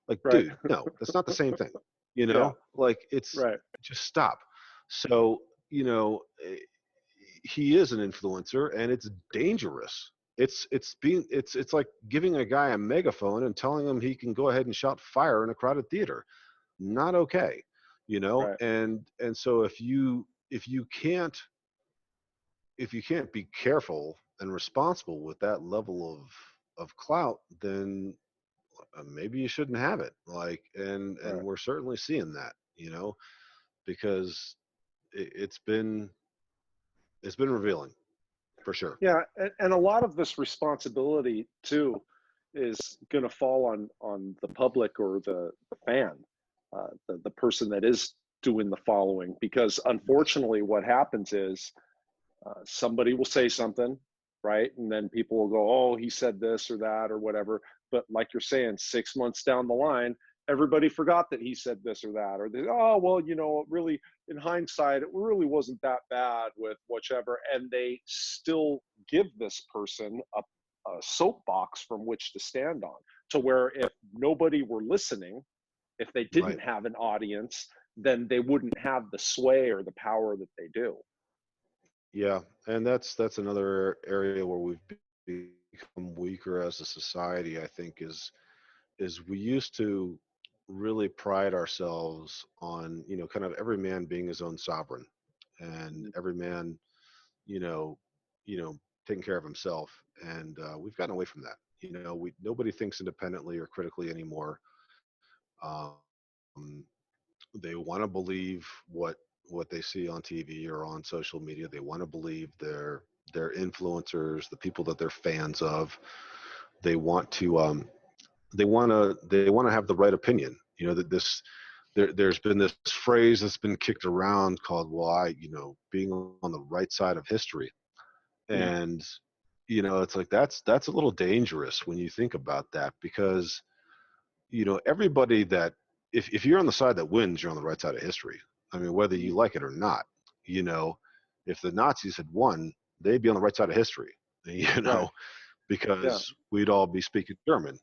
Like, Right. dude, no, that's not the same thing. Yeah. Like, it's Right. just stop. So, he is an influencer, and it's dangerous. It's like giving a guy a megaphone and telling him he can go ahead and shout fire in a crowded theater. Not okay. Right. And so if you can't be careful and responsible with that level of clout, then maybe you shouldn't have it. Like, and Right. we're certainly seeing that, because it's been revealing for sure. Yeah, and a lot of this responsibility too is going to fall on the public or the fan, the person that is doing the following. Because Yes. unfortunately, what happens is somebody will say something, right, and then people will go, "Oh, he said this or that or whatever." But like you're saying, 6 months down the line, everybody forgot that he said this or that, or they, oh, well, really, in hindsight, it really wasn't that bad with whichever, and they still give this person a soapbox from which to stand on. To where if nobody were listening, if they didn't Right. have an audience, then they wouldn't have the sway or the power that they do. Yeah, and that's another area where we've become weaker as a society. I think is we used to really pride ourselves on, kind of every man being his own sovereign, and Mhm. every man, you know, taking care of himself. And we've gotten away from that. Nobody thinks independently or critically anymore. Um, they want to believe what they see on TV or on social media. They want to believe their influencers, the people that they're fans of. They want to they want to have the right opinion. That there's been this phrase that's been kicked around called, well, being on the right side of history. Mhm. And it's like that's a little dangerous when you think about that, because everybody that if you're on the side that wins, you're on the right side of history. I mean, whether you like it or not. you know, if the Nazis had won, they'd be on the right side of history, you Right. know, Yeah. because we'd all be speaking German,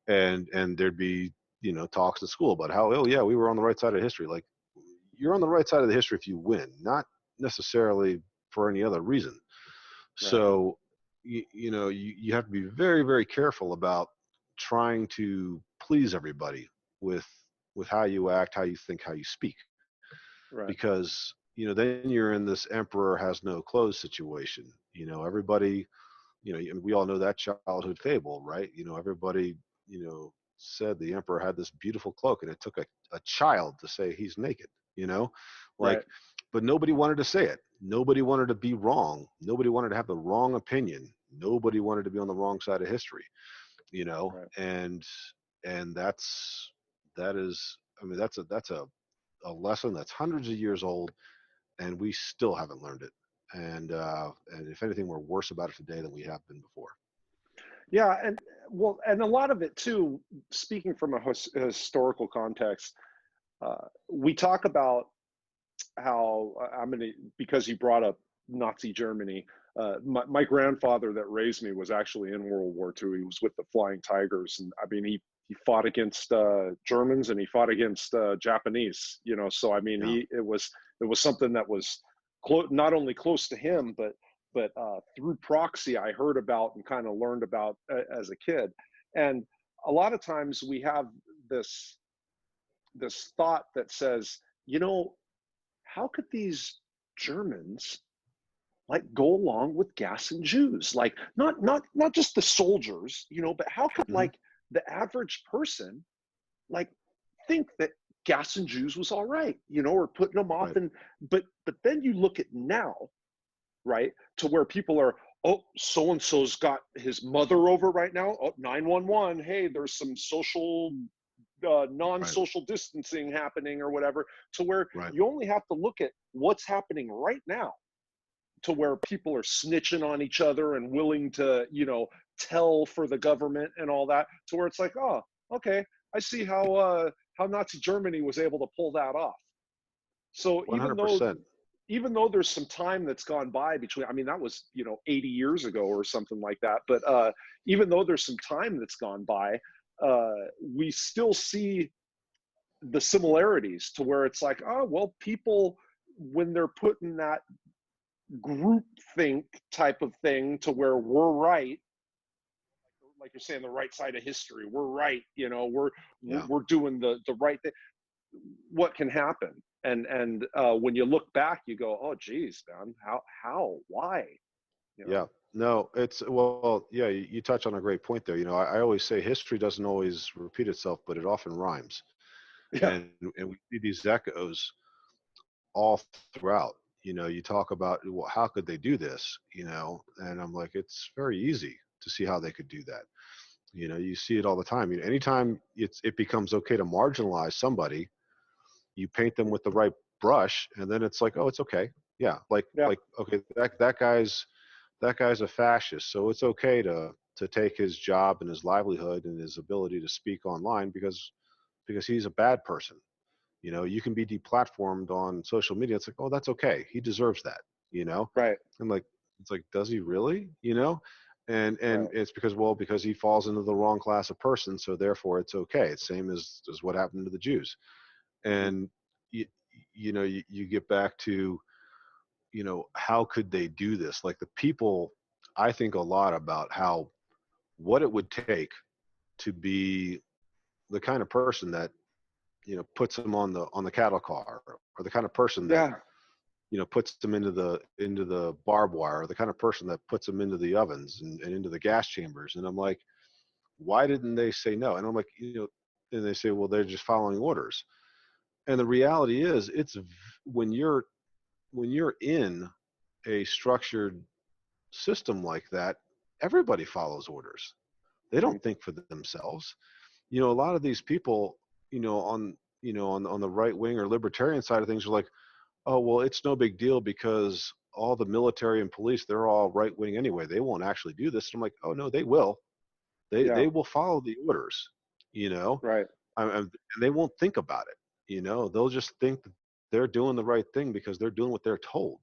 and there'd be, talks at school about how, oh yeah, we were on the right side of history. Like, you're on the right side of the history if you win, not necessarily for any other reason. Right. So, you have to be very, very careful about trying to please everybody with how you act, how you think, how you speak, Right. because then you're in this emperor has no clothes situation. Everybody, and we all know that childhood fable, right? Everybody, said the emperor had this beautiful cloak, and it took a child to say he's naked, Right. like, but nobody wanted to say it. Nobody wanted to be wrong. Nobody wanted to have the wrong opinion. Nobody wanted to be on the wrong side of history, Right. and that is, I mean, that's a lesson that's hundreds of years old, and we still haven't learned it. And if anything, we're worse about it today than we have been before. Yeah, and well, and a lot of it too, speaking from a historical context, we talk about how I'm gonna, because you brought up Nazi Germany. My grandfather that raised me was actually in World War II. He was with the Flying Tigers, and I mean he fought against Germans, and he fought against Japanese. So I mean Yeah. it was something that was not only close to him, but through proxy I heard about and kind of learned about as a kid. And a lot of times we have this thought that says, you know, how could these Germans like go along with gassing Jews? Like not just the soldiers, but how could Hmm. like the average person like think that gassing Jews was all right, or putting them off? Right. And but then you look at now, right, to where people are, oh, so and so's got his mother over right now. Oh, 911. Hey, there's some social Right. non-social distancing happening or whatever, to where Right. you only have to look at what's happening right now, to where people are snitching on each other and willing to, tell for the government and all that, to where it's like, oh, okay, I see how Nazi Germany was able to pull that off. So even though 100%. there's some time that's gone by between, I mean, that was 80 years ago or something like that, but even though there's some time that's gone by, we still see the similarities, to where it's like, oh well, people, when they're put in that group think type of thing, to where we're right, like you're saying, the right side of history, we're right, Yeah. we're doing the right thing, what can happen? And when you look back, you go, oh geez, man, how why, you know Yeah. No, it's, well, yeah, you touch on a great point there. I always say history doesn't always repeat itself, but it often rhymes. yeah. And we see these echoes all throughout. You talk about, well, how could they do this? And I'm like, it's very easy to see how they could do that. You see it all the time. Anytime it becomes okay to marginalize somebody, you paint them with the right brush, and then it's like, oh, it's okay. Yeah, Yeah. okay, that guy's a fascist, so it's okay to take his job and his livelihood and his ability to speak online because he's a bad person. You can be deplatformed on social media. It's like, oh, that's okay. He deserves that. You know, Right. and like, it's like, does he really? And Right. it's because he falls into the wrong class of person, so therefore it's okay. It's same as what happened to the Jews. Hmm. And you get back to, how could they do this? Like, the people, I think a lot about how, what it would take to be the kind of person that, puts them on the cattle car, or the kind of person that, Yeah. puts them into the barbed wire, or the kind of person that puts them into the ovens and into the gas chambers. And I'm like, why didn't they say no? And I'm like, and they say, well, they're just following orders. And the reality is, when you're in a structured system like that, everybody follows orders. They Hmm. don't think for themselves. A lot of these people, on the right wing or libertarian side of things, are like, oh well, it's no big deal because all the military and police, they're all right wing anyway. They won't actually do this. And I'm like, oh no, they will. They Yeah. they will follow the orders. You know, Right. and they won't think about it. They'll just think they're doing the right thing because they're doing what they're told.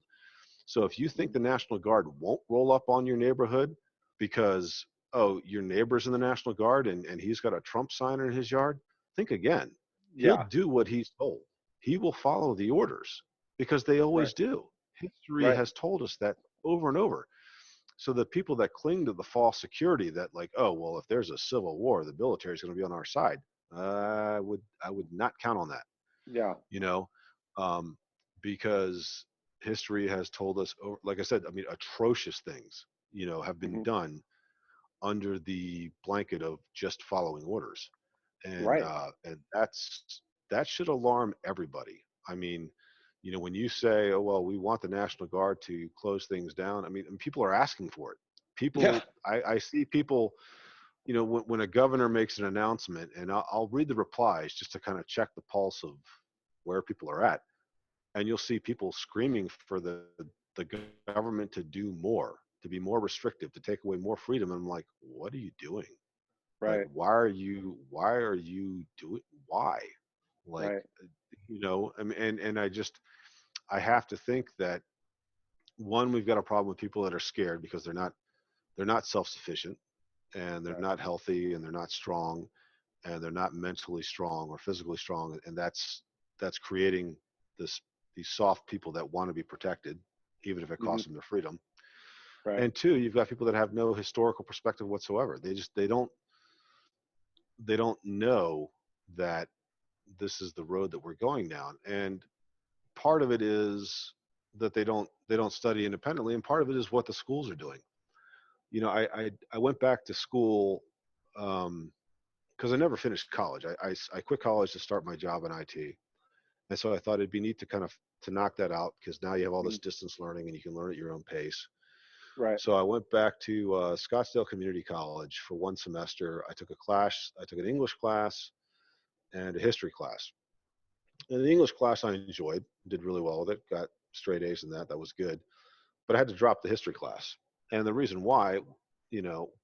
So if you think the National Guard won't roll up on your neighborhood because, oh, your neighbor's in the National Guard and he's got a Trump sign in his yard, think again. He'll Yeah. do what he's told. He will follow the orders because they Right. always do. History Right. has told us that over and over. So the people that cling to the false security that like, oh, well, if there's a civil war, the military is going to be on our side. I would not count on that, Yeah. you know, um, because history has told us, like I said, I mean, atrocious things, have been Hmm. done under the blanket of just following orders, Right. and that should alarm everybody. I mean, when you say, oh well, we want the National Guard to close things down, I mean, and people are asking for it. Yeah. I see people, when a governor makes an announcement, and I'll read the replies just to kind of check the pulse of where people are at, and you'll see people screaming for the government to do more, to be more restrictive, to take away more freedom. And I'm like, what are you doing? Like, Right. why are you doing, why? Like, Right. I mean, and I have to think that, one, we've got a problem with people that are scared because they're not self-sufficient, and they're Right. not healthy, and they're not strong, and they're not mentally strong or physically strong, and that's creating this these soft people that want to be protected, even if it Hmm. costs them their freedom. Right. And two, you've got people that have no historical perspective whatsoever. They don't know that this is the road that we're going down. And part of it is that they don't study independently, and part of it is what the schools are doing. I went back to school because I never finished college. I quit college to start my job in IT, and so I thought it'd be neat to kind of to knock that out, because now you have all Hmm. this distance learning and you can learn at your own pace. Right. So I went back to Scottsdale Community College for one semester. I took an English class and a history class. And the English class I enjoyed, did really well with it, got straight A's in that. That was good. But I had to drop the history class. And the reason why,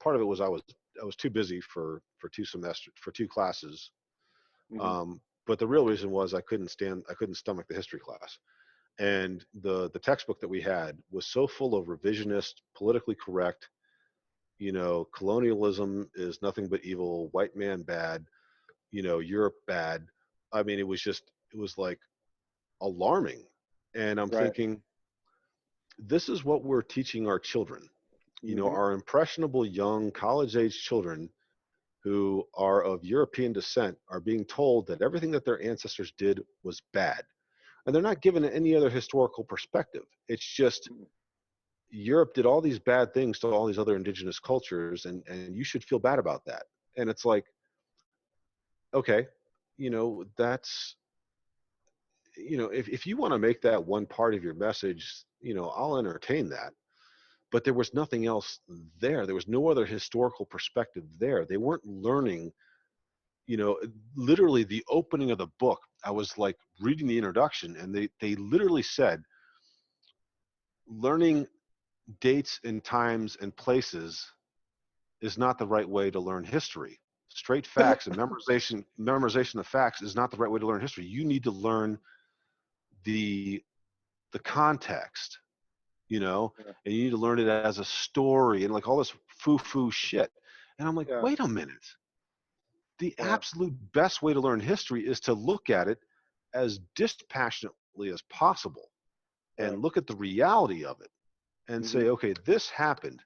part of it was I was too busy for 2 semesters, for 2 classes. Hmm. But the real reason was I couldn't stomach the history class. And the textbook that we had was so full of revisionist, politically correct, colonialism is nothing but evil, white man bad, Europe bad. I mean, it was like alarming. And I'm Right. thinking, this is what we're teaching our children, Hmm. our impressionable young college age children who are of European descent are being told that everything that their ancestors did was bad. And they're not given any other historical perspective. It's just Europe did all these bad things to all these other indigenous cultures, and you should feel bad about that. And it's like, okay, that's, if you want to make that one part of your message, I'll entertain that. But there was nothing else there. There was no other historical perspective there. They weren't learning, you know, literally the opening of the book. I was like reading the introduction, and they literally said, learning dates and times and places is not the right way to learn history. Straight facts and memorization of facts is not the right way to learn history. You need to learn the the context, Yeah. and you need to learn it as a story and like all this foo-foo shit. And I'm like, Yeah. wait a minute. The Yeah. absolute best way to learn history is to look at it as dispassionately as possible Right. and look at the reality of it and Hmm. say, okay, this happened.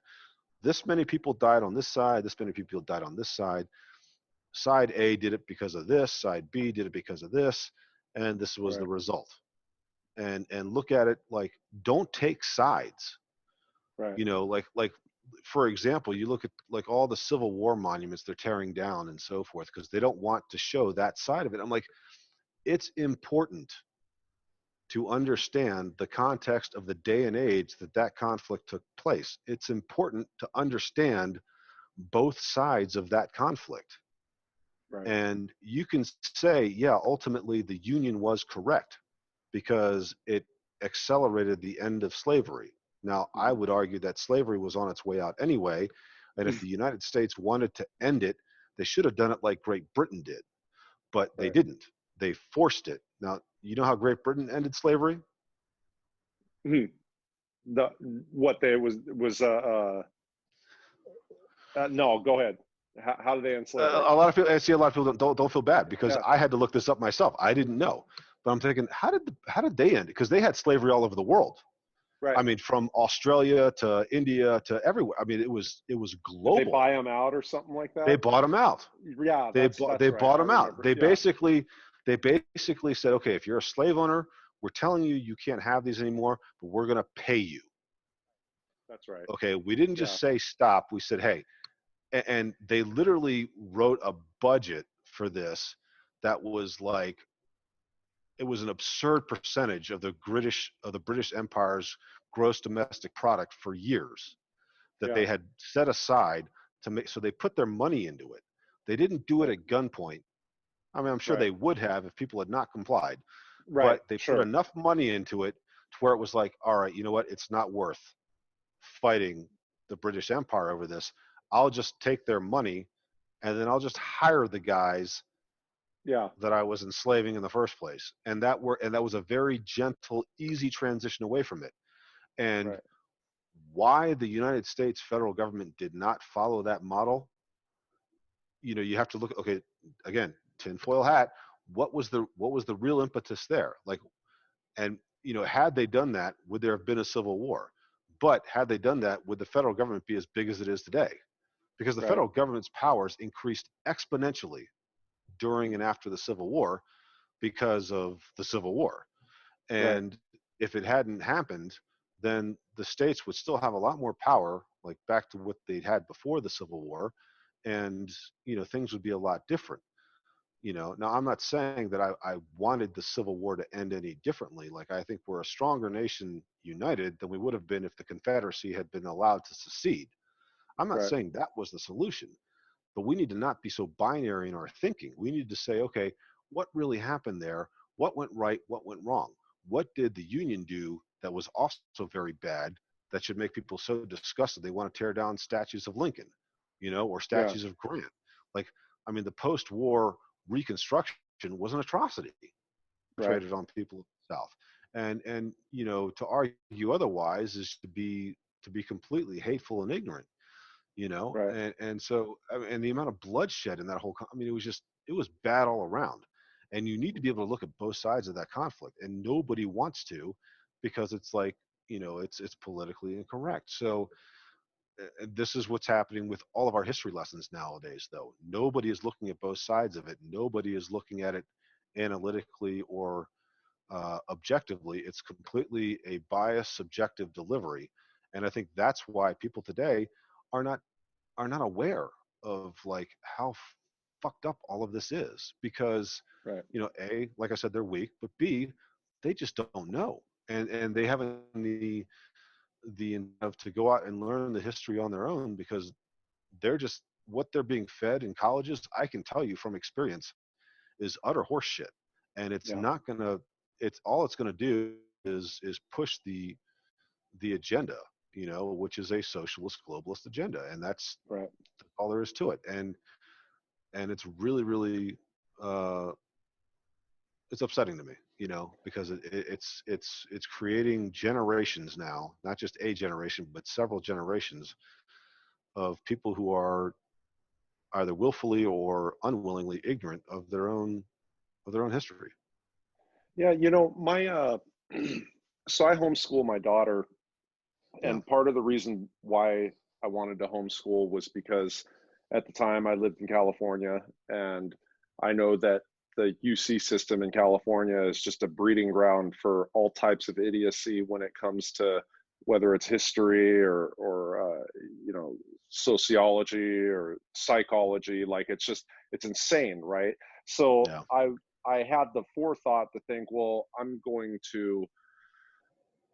This many people died on this side. This many people died on this side. Side A did it because of this. Side B did it because of this. And this was the Right. result. And look at it like, don't take sides. Right. Like for example, you look at like all the Civil War monuments they're tearing down and so forth because they don't want to show that side of it. I'm like, it's important to understand the context of the day and age that that conflict took place. It's important to understand both sides of that conflict. Right. And you can say, yeah, ultimately the Union was correct because it accelerated the end of slavery. Now, I Hmm. would argue that slavery was on its way out anyway. And if the United States wanted to end it, they should have done it like Great Britain did, but they Right. didn't. They forced it Now, you know how Great Britain ended slavery? Hmm. The what they was no, go ahead. How do they end slavery? A lot of people, I see a lot of people don't feel bad because Yeah, I had to look this up myself. I didn't know, but I'm thinking, how did they end it? Because they had slavery all over the world. right. I mean, from Australia to India to everywhere. I mean, it was Did they global. buy them out or something like They that? bought them out. Yeah, They that's right. bought I them out. remember. Yeah, They basically said, okay, if you're a slave owner, we're telling you you can't have these anymore, but we're going to pay you. that's right. Okay, we didn't Yeah, just say stop. We said, hey, and they literally wrote a budget for this that was like, it was an absurd percentage of the British Empire's gross domestic product for years that yeah, they had set aside to make. So they put their money into it. They didn't do it right, at gunpoint. I mean, I'm sure right, they would have if people had not complied, right. but they put Sure. enough money into it to where it was like, all right, you know what? It's not worth fighting the British Empire over this. I'll just take their money and then I'll just hire the guys Yeah, that I was enslaving in the first place. And that was a very gentle, easy transition away from it. And right. why the United States federal government did not follow that model, you have to look, okay, again, tinfoil hat, what was the real impetus there? Like, and had they done that, would there have been a civil war? But had they done that, would the federal government be as big as it is today? Because the Right. federal government's powers increased exponentially during and after the Civil War because of the Civil War. Right. And if it hadn't happened, then the states would still have a lot more power, like back to what they'd had before the Civil War, and things would be a lot different. Now I'm not saying that I wanted the Civil War to end any differently. Like, I think we're a stronger nation united than we would have been if the Confederacy had been allowed to secede. I'm not Right. saying that was the solution, but we need to not be so binary in our thinking. We need to say, okay, what really happened there? What went right? What went wrong? What did the Union do that was also very bad that should make people so disgusted they want to tear down statues of Lincoln, or Yeah. statues of Grant? Like, I mean, the post-war Reconstruction was an atrocity Right. perpetrated on people of the South, and to argue otherwise is to be completely hateful and ignorant. Right. And so, I mean, and the amount of bloodshed in that whole I mean, it was bad all around, and you need to be able to look at both sides of that conflict, and nobody wants to, because it's like, it's politically incorrect. So this is what's happening with all of our history lessons nowadays, though. Nobody is looking at both sides of it. Nobody is looking at it analytically or objectively. It's completely a biased subjective delivery, and I think that's why people today are not aware of, like, how fucked up all of this is, because Right. A, like I said, they're weak, but B, they just don't know, and they haven't the enough to go out and learn the history on their own, because they're just, what they're being fed in colleges, I can tell you from experience, is utter horseshit. And it's Yeah. not gonna, it's all it's gonna do is push the agenda, which is a socialist globalist agenda, and that's Right. all there is to it. And it's really, really, uh, it's upsetting to me, because it's creating generations now, not just a generation, but several generations of people who are either willfully or unwillingly ignorant of their own history. Yeah. My so I homeschool my daughter, Yeah, and part of the reason why I wanted to homeschool was because at the time I lived in California, and I know that the UC system in California is just a breeding ground for all types of idiocy when it comes to whether it's history or sociology or psychology. Like, it's insane, right? So yeah, I had the forethought to think, well, I'm going to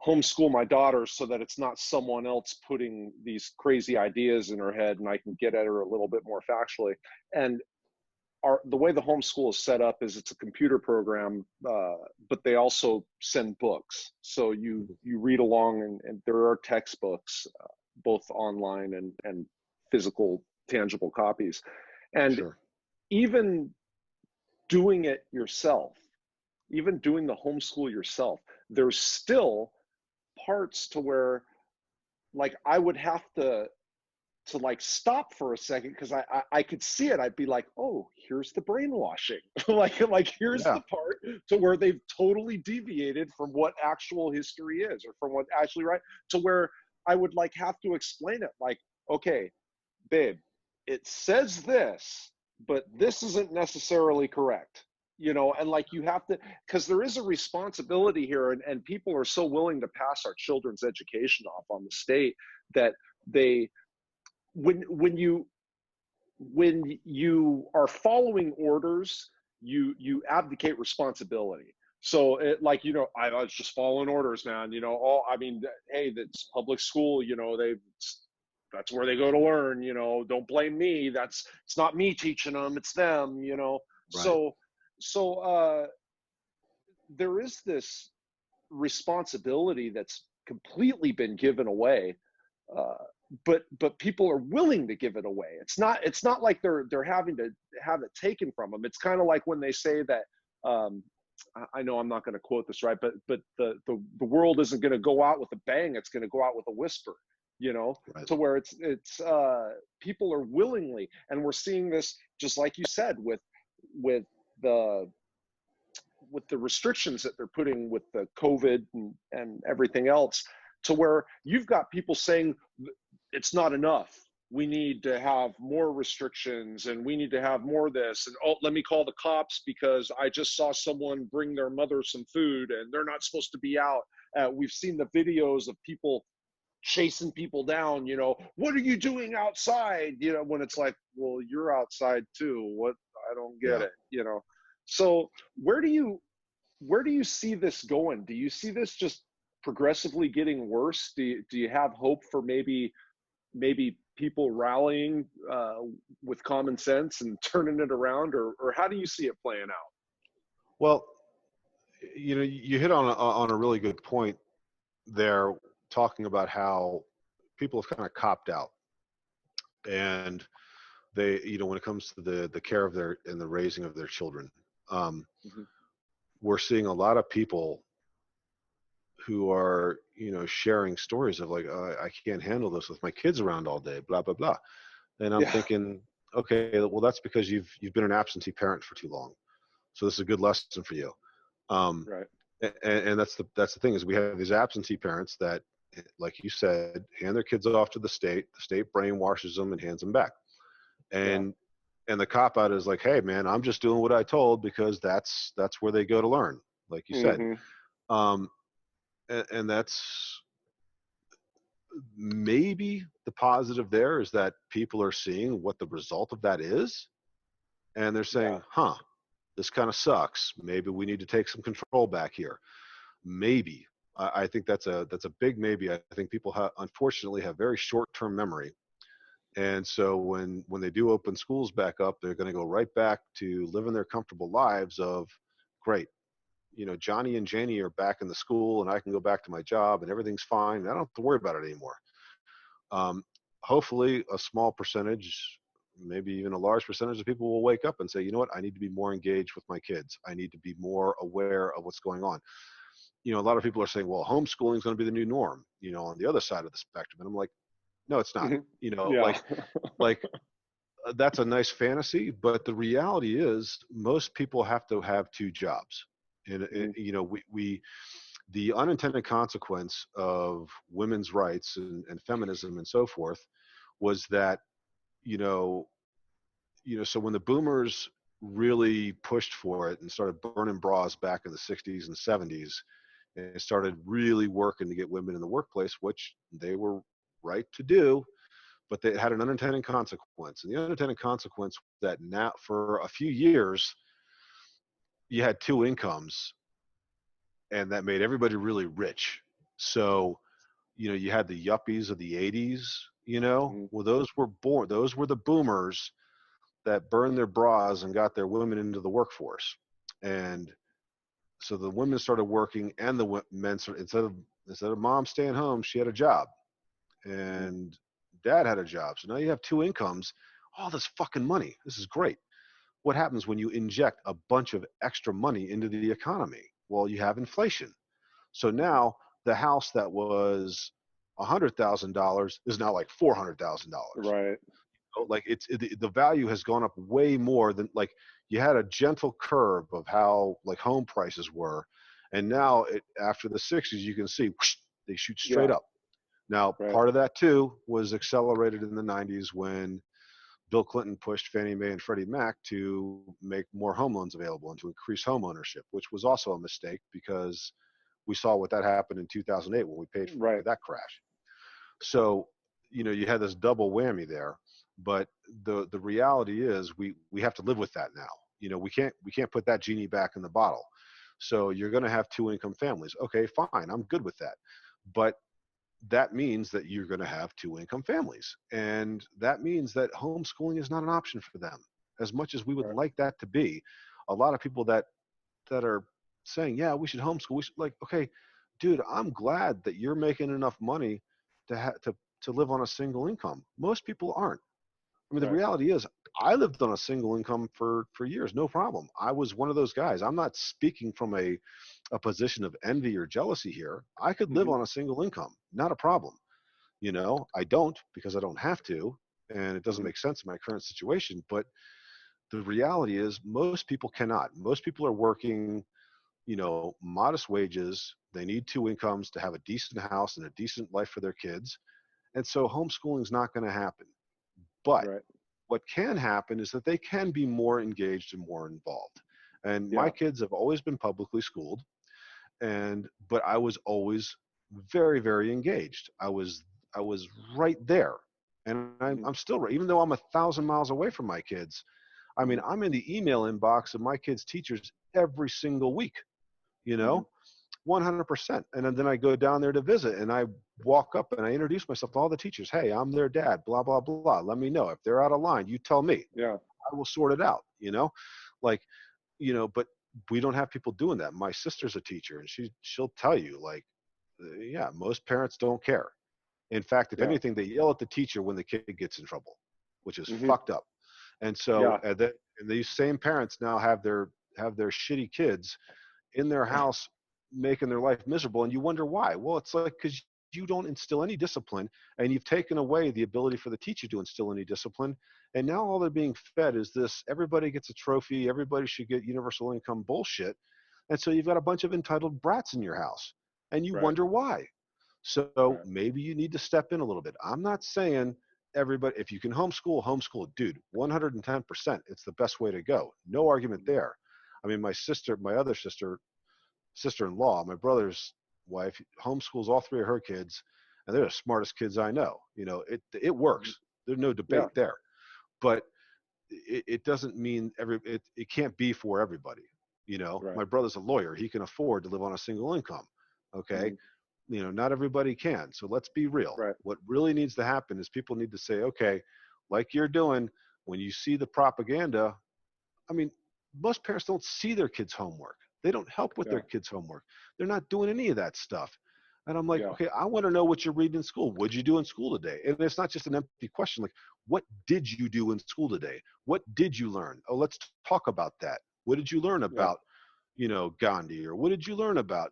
homeschool my daughter so that it's not someone else putting these crazy ideas in her head, and I can get at her a little bit more factually. And the way the homeschool is set up is it's a computer program, but they also send books. So you read along, and there are textbooks, both online and physical, tangible copies. And sure, even doing it yourself, even doing the homeschool yourself, there's still parts to where like I would have to like stop for a second because I could see it. I'd be like, oh, here's the brainwashing. like here's Yeah. the part to where they've totally deviated from what actual history is or from what actually right to where I would like have to explain it like, okay, babe, it says this, but this isn't necessarily correct. You know, and like you have to, because there is a responsibility here, and people are so willing to pass our children's education off on the state that they when you are following orders, you abdicate responsibility. So it, like, you know, I was just following orders, man. You know, all I mean, hey, that's public school. You know, that's where they go to learn. You know, don't blame me. It's not me teaching them, it's them. You know, Right. so there is this responsibility that's completely been given away, uh, but people are willing to give it away. It's not like they're having to have it taken from them. It's kind of like when they say that. I know I'm not going to quote this right, but the world isn't going to go out with a bang. It's going to go out with a whisper. You know, Right. to where it's people are willingly, and we're seeing this just like you said with the with the restrictions that they're putting with the COVID and everything else, to where you've got people saying it's not enough. We need to have more restrictions and we need to have more of this. And oh, let me call the cops because I just saw someone bring their mother some food and they're not supposed to be out. We've seen the videos of people chasing people down, you know, what are you doing outside? You know, when it's like, well, you're outside too. What? I don't get Yeah. it, you know. So where do you see this going? Do you see this just progressively getting worse? Do you have hope for maybe people rallying with common sense and turning it around, or how do you see it playing out? Well, you know, you hit on a really good point there, talking about how people have kind of copped out, and they, you know, when it comes to the care of their and the raising of their children, um, Mhm. we're seeing a lot of people who are, you know, sharing stories of like, I can't handle this with my kids around all day, blah blah blah. And I'm Yeah. thinking, okay, well, that's because you've been an absentee parent for too long. So this is a good lesson for you. Um, Right. and that's the thing, is we have these absentee parents that, like you said, hand their kids off to the state. The state brainwashes them and hands them back. Yeah. And the cop out is like, hey man, I'm just doing what I told because that's where they go to learn, like you said. Hmm. Um, and that's maybe the positive there, is that people are seeing what the result of that is, and they're Yeah. saying, huh, this kind of sucks. Maybe we need to take some control back here. Maybe. I think that's a big maybe. I think people unfortunately have very short-term memory, and so when they do open schools back up, they're going to go right back to living their comfortable lives of, great, you know, Johnny and Janie are back in the school, and I can go back to my job, and everything's fine. And I don't have to worry about it anymore. Um, Hopefully, a small percentage, maybe even a large percentage of people will wake up and say, you know what, I need to be more engaged with my kids. I need to be more aware of what's going on. You know, a lot of people are saying, well, homeschooling is going to be the new norm, you know, on the other side of the spectrum. And I'm like, no, it's not. Hmm. You know, Yeah. like that's a nice fantasy, but the reality is most people have to have two jobs. And, Hmm. you know, we the unintended consequence of women's rights and feminism and so forth was that, you know, so when the boomers really pushed for it and started burning bras back in the 60s and 70s, and started really working to get women in the workplace, which they were right to do, but they had an unintended consequence. And the unintended consequence was that now for a few years, you had two incomes, and that made everybody really rich. So, you know, you had the yuppies of the 80s, you know, Hmm. well, those were the boomers that burned their bras and got their women into the workforce. And so the women started working, and the men started, instead of mom staying home, she had a job, Hmm. and dad had a job. So now you have two incomes, all this fucking money. This is great. what happens when you inject a bunch of extra money into the economy? Well, you have inflation. So now the house that was $100,000 is now like $400,000. Right. Like the value has gone up way more than, like, you had a gentle curve of how like home prices were, and now after the 60s you can see whoosh, they shoot straight Yeah. up. Now Right. part of that too was accelerated in the 90s when Bill Clinton pushed Fannie Mae and Freddie Mac to make more home loans available and to increase home ownership, which was also a mistake because we saw what that happened in 2008 when we paid for Right. that crash. So, you had this double whammy there, but the reality is we have to live with that now. We can't put that genie back in the bottle. So you're going to have two income families. Okay, fine, I'm good with that. But that means that you're going to have two income families. And that means that homeschooling is not an option for them. As much as we would Right. like that to be, a lot of people that are saying, yeah, we should homeschool. We should, like, okay, dude, I'm glad that you're making enough money to live on a single income. Most people aren't. I mean, the Right. reality is, I lived on a single income for years, no problem. I was one of those guys. I'm not speaking from a position of envy or jealousy here. I could live Hmm. on a single income, not a problem. I don't because I don't have to, and it doesn't Hmm. make sense in my current situation. But the reality is, most people cannot. Most people are working, modest wages. They need two incomes to have a decent house and a decent life for their kids. And so homeschooling is not going to happen. But Right. what can happen is that they can be more engaged and more involved. And my Yeah. kids have always been publicly schooled, but I was always very, very engaged. I was right there, and Hmm. I'm still right, even though I'm 1,000 miles away from my kids. I mean, Hmm. I'm in the email inbox of my kids' teachers every single week. You Hmm. know, 100%. And then I go down there to visit, and I walk up and I introduce myself to all the teachers. Hey, I'm their dad. Blah blah blah. Let me know if they're out of line. You tell me. Yeah. I will sort it out. Like, but we don't have people doing that. My sister's a teacher, and she'll tell you, like, yeah, most parents don't care. In fact, if Yeah. anything, they yell at the teacher when the kid gets in trouble, which is Hmm. fucked up. And so, Yeah. and these same parents now have their shitty kids in their house making their life miserable, and you wonder why. Well, it's like because you don't instill any discipline, and you've taken away the ability for the teacher to instill any discipline, and now all they're being fed is this: everybody gets a trophy, everybody should get universal income bullshit. And so you've got a bunch of entitled brats in your house, and you Right. wonder why. So Right. maybe you need to step in a little bit. I'm not saying everybody, if you can homeschool, dude, 110%. It's the best way to go. No argument Mhm. there. I mean, my other sister-in-law, my brother's wife, homeschools all three of her kids, and they're the smartest kids I know. It Mhm. works. There's no Yeah. debate there. But it doesn't mean it can't be for everybody. Right. My brother's a lawyer. He can afford to live on a single income. Okay. Hmm. Not everybody can. So let's be real. Right. What really needs to happen is people need to say, okay, like you're doing, when you see the propaganda, I mean, most parents don't see their kids' homework. They don't help with their Yeah. kids' homework. They're not doing any of that stuff. And I'm like, Yeah. okay, I want to know what you're reading in school. What'd you do in school today? And it's not just an empty question. Like, what did you do in school today? What did you learn? Oh, let's talk about that. What did you learn Yeah. about, Gandhi? Or what did you learn about,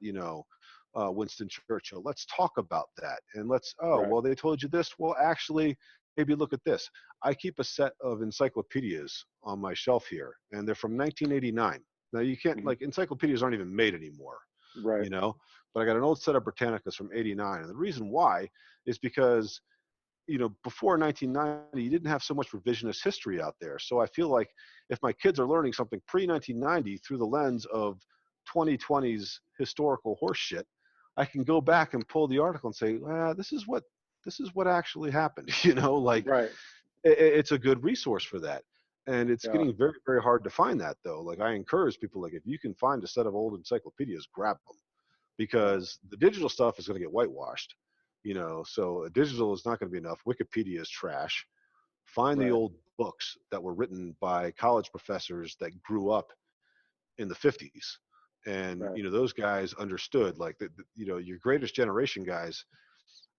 Winston Churchill? Let's talk about that. And oh, Right. well, they told you this. Well, actually, maybe look at this. I keep a set of encyclopedias on my shelf here, and they're from 1989. Now, you can't, Hmm. like, encyclopedias aren't even made anymore, Right. you know, but I got an old set of Britannicas from 89. And the reason why is because, before 1990, you didn't have so much revisionist history out there. So I feel like if my kids are learning something pre 1990 through the lens of 2020's historical horseshit, I can go back and pull the article and say, this is what actually happened. Like, Right. it's a good resource for that. And it's Yeah. getting very, very hard to find that, though. Like, I encourage people, like, if you can find a set of old encyclopedias, grab them, Yeah. because the digital stuff is going to get whitewashed. So a digital is not going to be enough. Wikipedia is trash. Find the Right. old books that were written by college professors that grew up in the 50s, and Right. those guys understood, like, your greatest generation guys.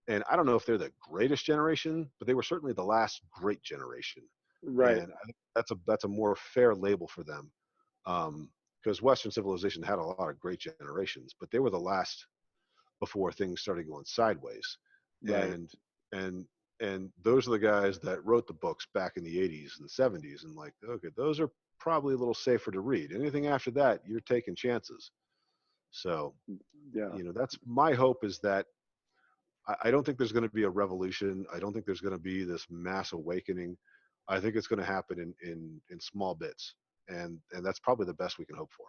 And I don't know if they're the greatest generation, but they were certainly the last great generation. Right. And that's a more fair label for them, because Western civilization had a lot of great generations, but they were the last before things started going sideways. Right. And and and those are the guys that wrote the books back in the 80s and 70s, and like, okay, those are probably a little safer to read. Anything after that, you're taking chances. So, Yeah. that's my hope, is that I don't think there's going to be a revolution. I don't think there's going to be this mass awakening. I think it's going to happen in small bits, and that's probably the best we can hope for.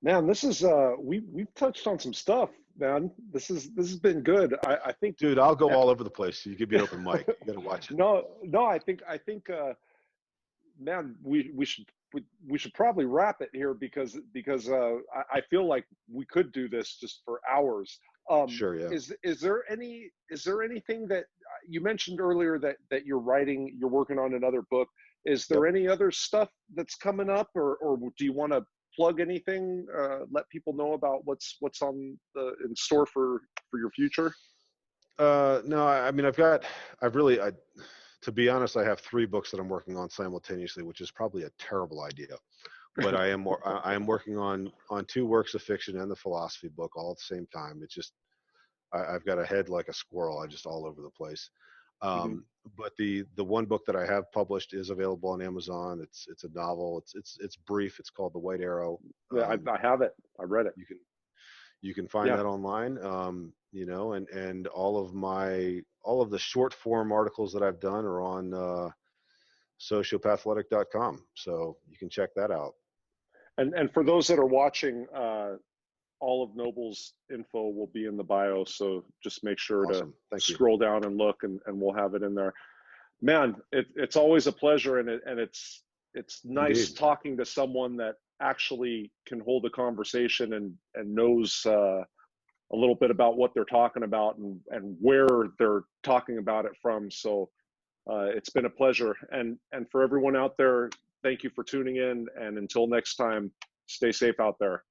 Man, this is we've touched on some stuff, man. This has been good. I think Dude, I'll go all over the place. So you give me an open mic. You got to watch it. no, I think man, we should probably wrap it here because I feel like we could do this just for hours. Sure, yeah. Is there anything that you mentioned earlier that you're working on another book? Is Yep. there any other stuff that's coming up, or do you want to plug anything? Let people know about what's on in store for your future. No, I mean, to be honest, I have 3 books that I'm working on simultaneously, which is probably a terrible idea. But I am working on 2 works of fiction and the philosophy book all at the same time. It's just, I've got a head like a squirrel. I'm just all over the place. Mm-hmm. But the one book that I have published is available on Amazon. It's a novel. It's brief. It's called The White Arrow. Yeah, I have it. I read it. You can find Yeah. that online. And all of the short form articles that I've done are on sociopathletic.com. So you can check that out. And for those that are watching, all of Noble's info will be in the bio. So just make sure Awesome. to Thank you. scroll down and look, and we'll have it in there. Man, it's always a pleasure, and it's nice Indeed. talking to someone that actually can hold a conversation and knows a little bit about what they're talking about and where they're talking about it from. So it's been a pleasure. And for everyone out there, thank you for tuning in. And until next time, stay safe out there.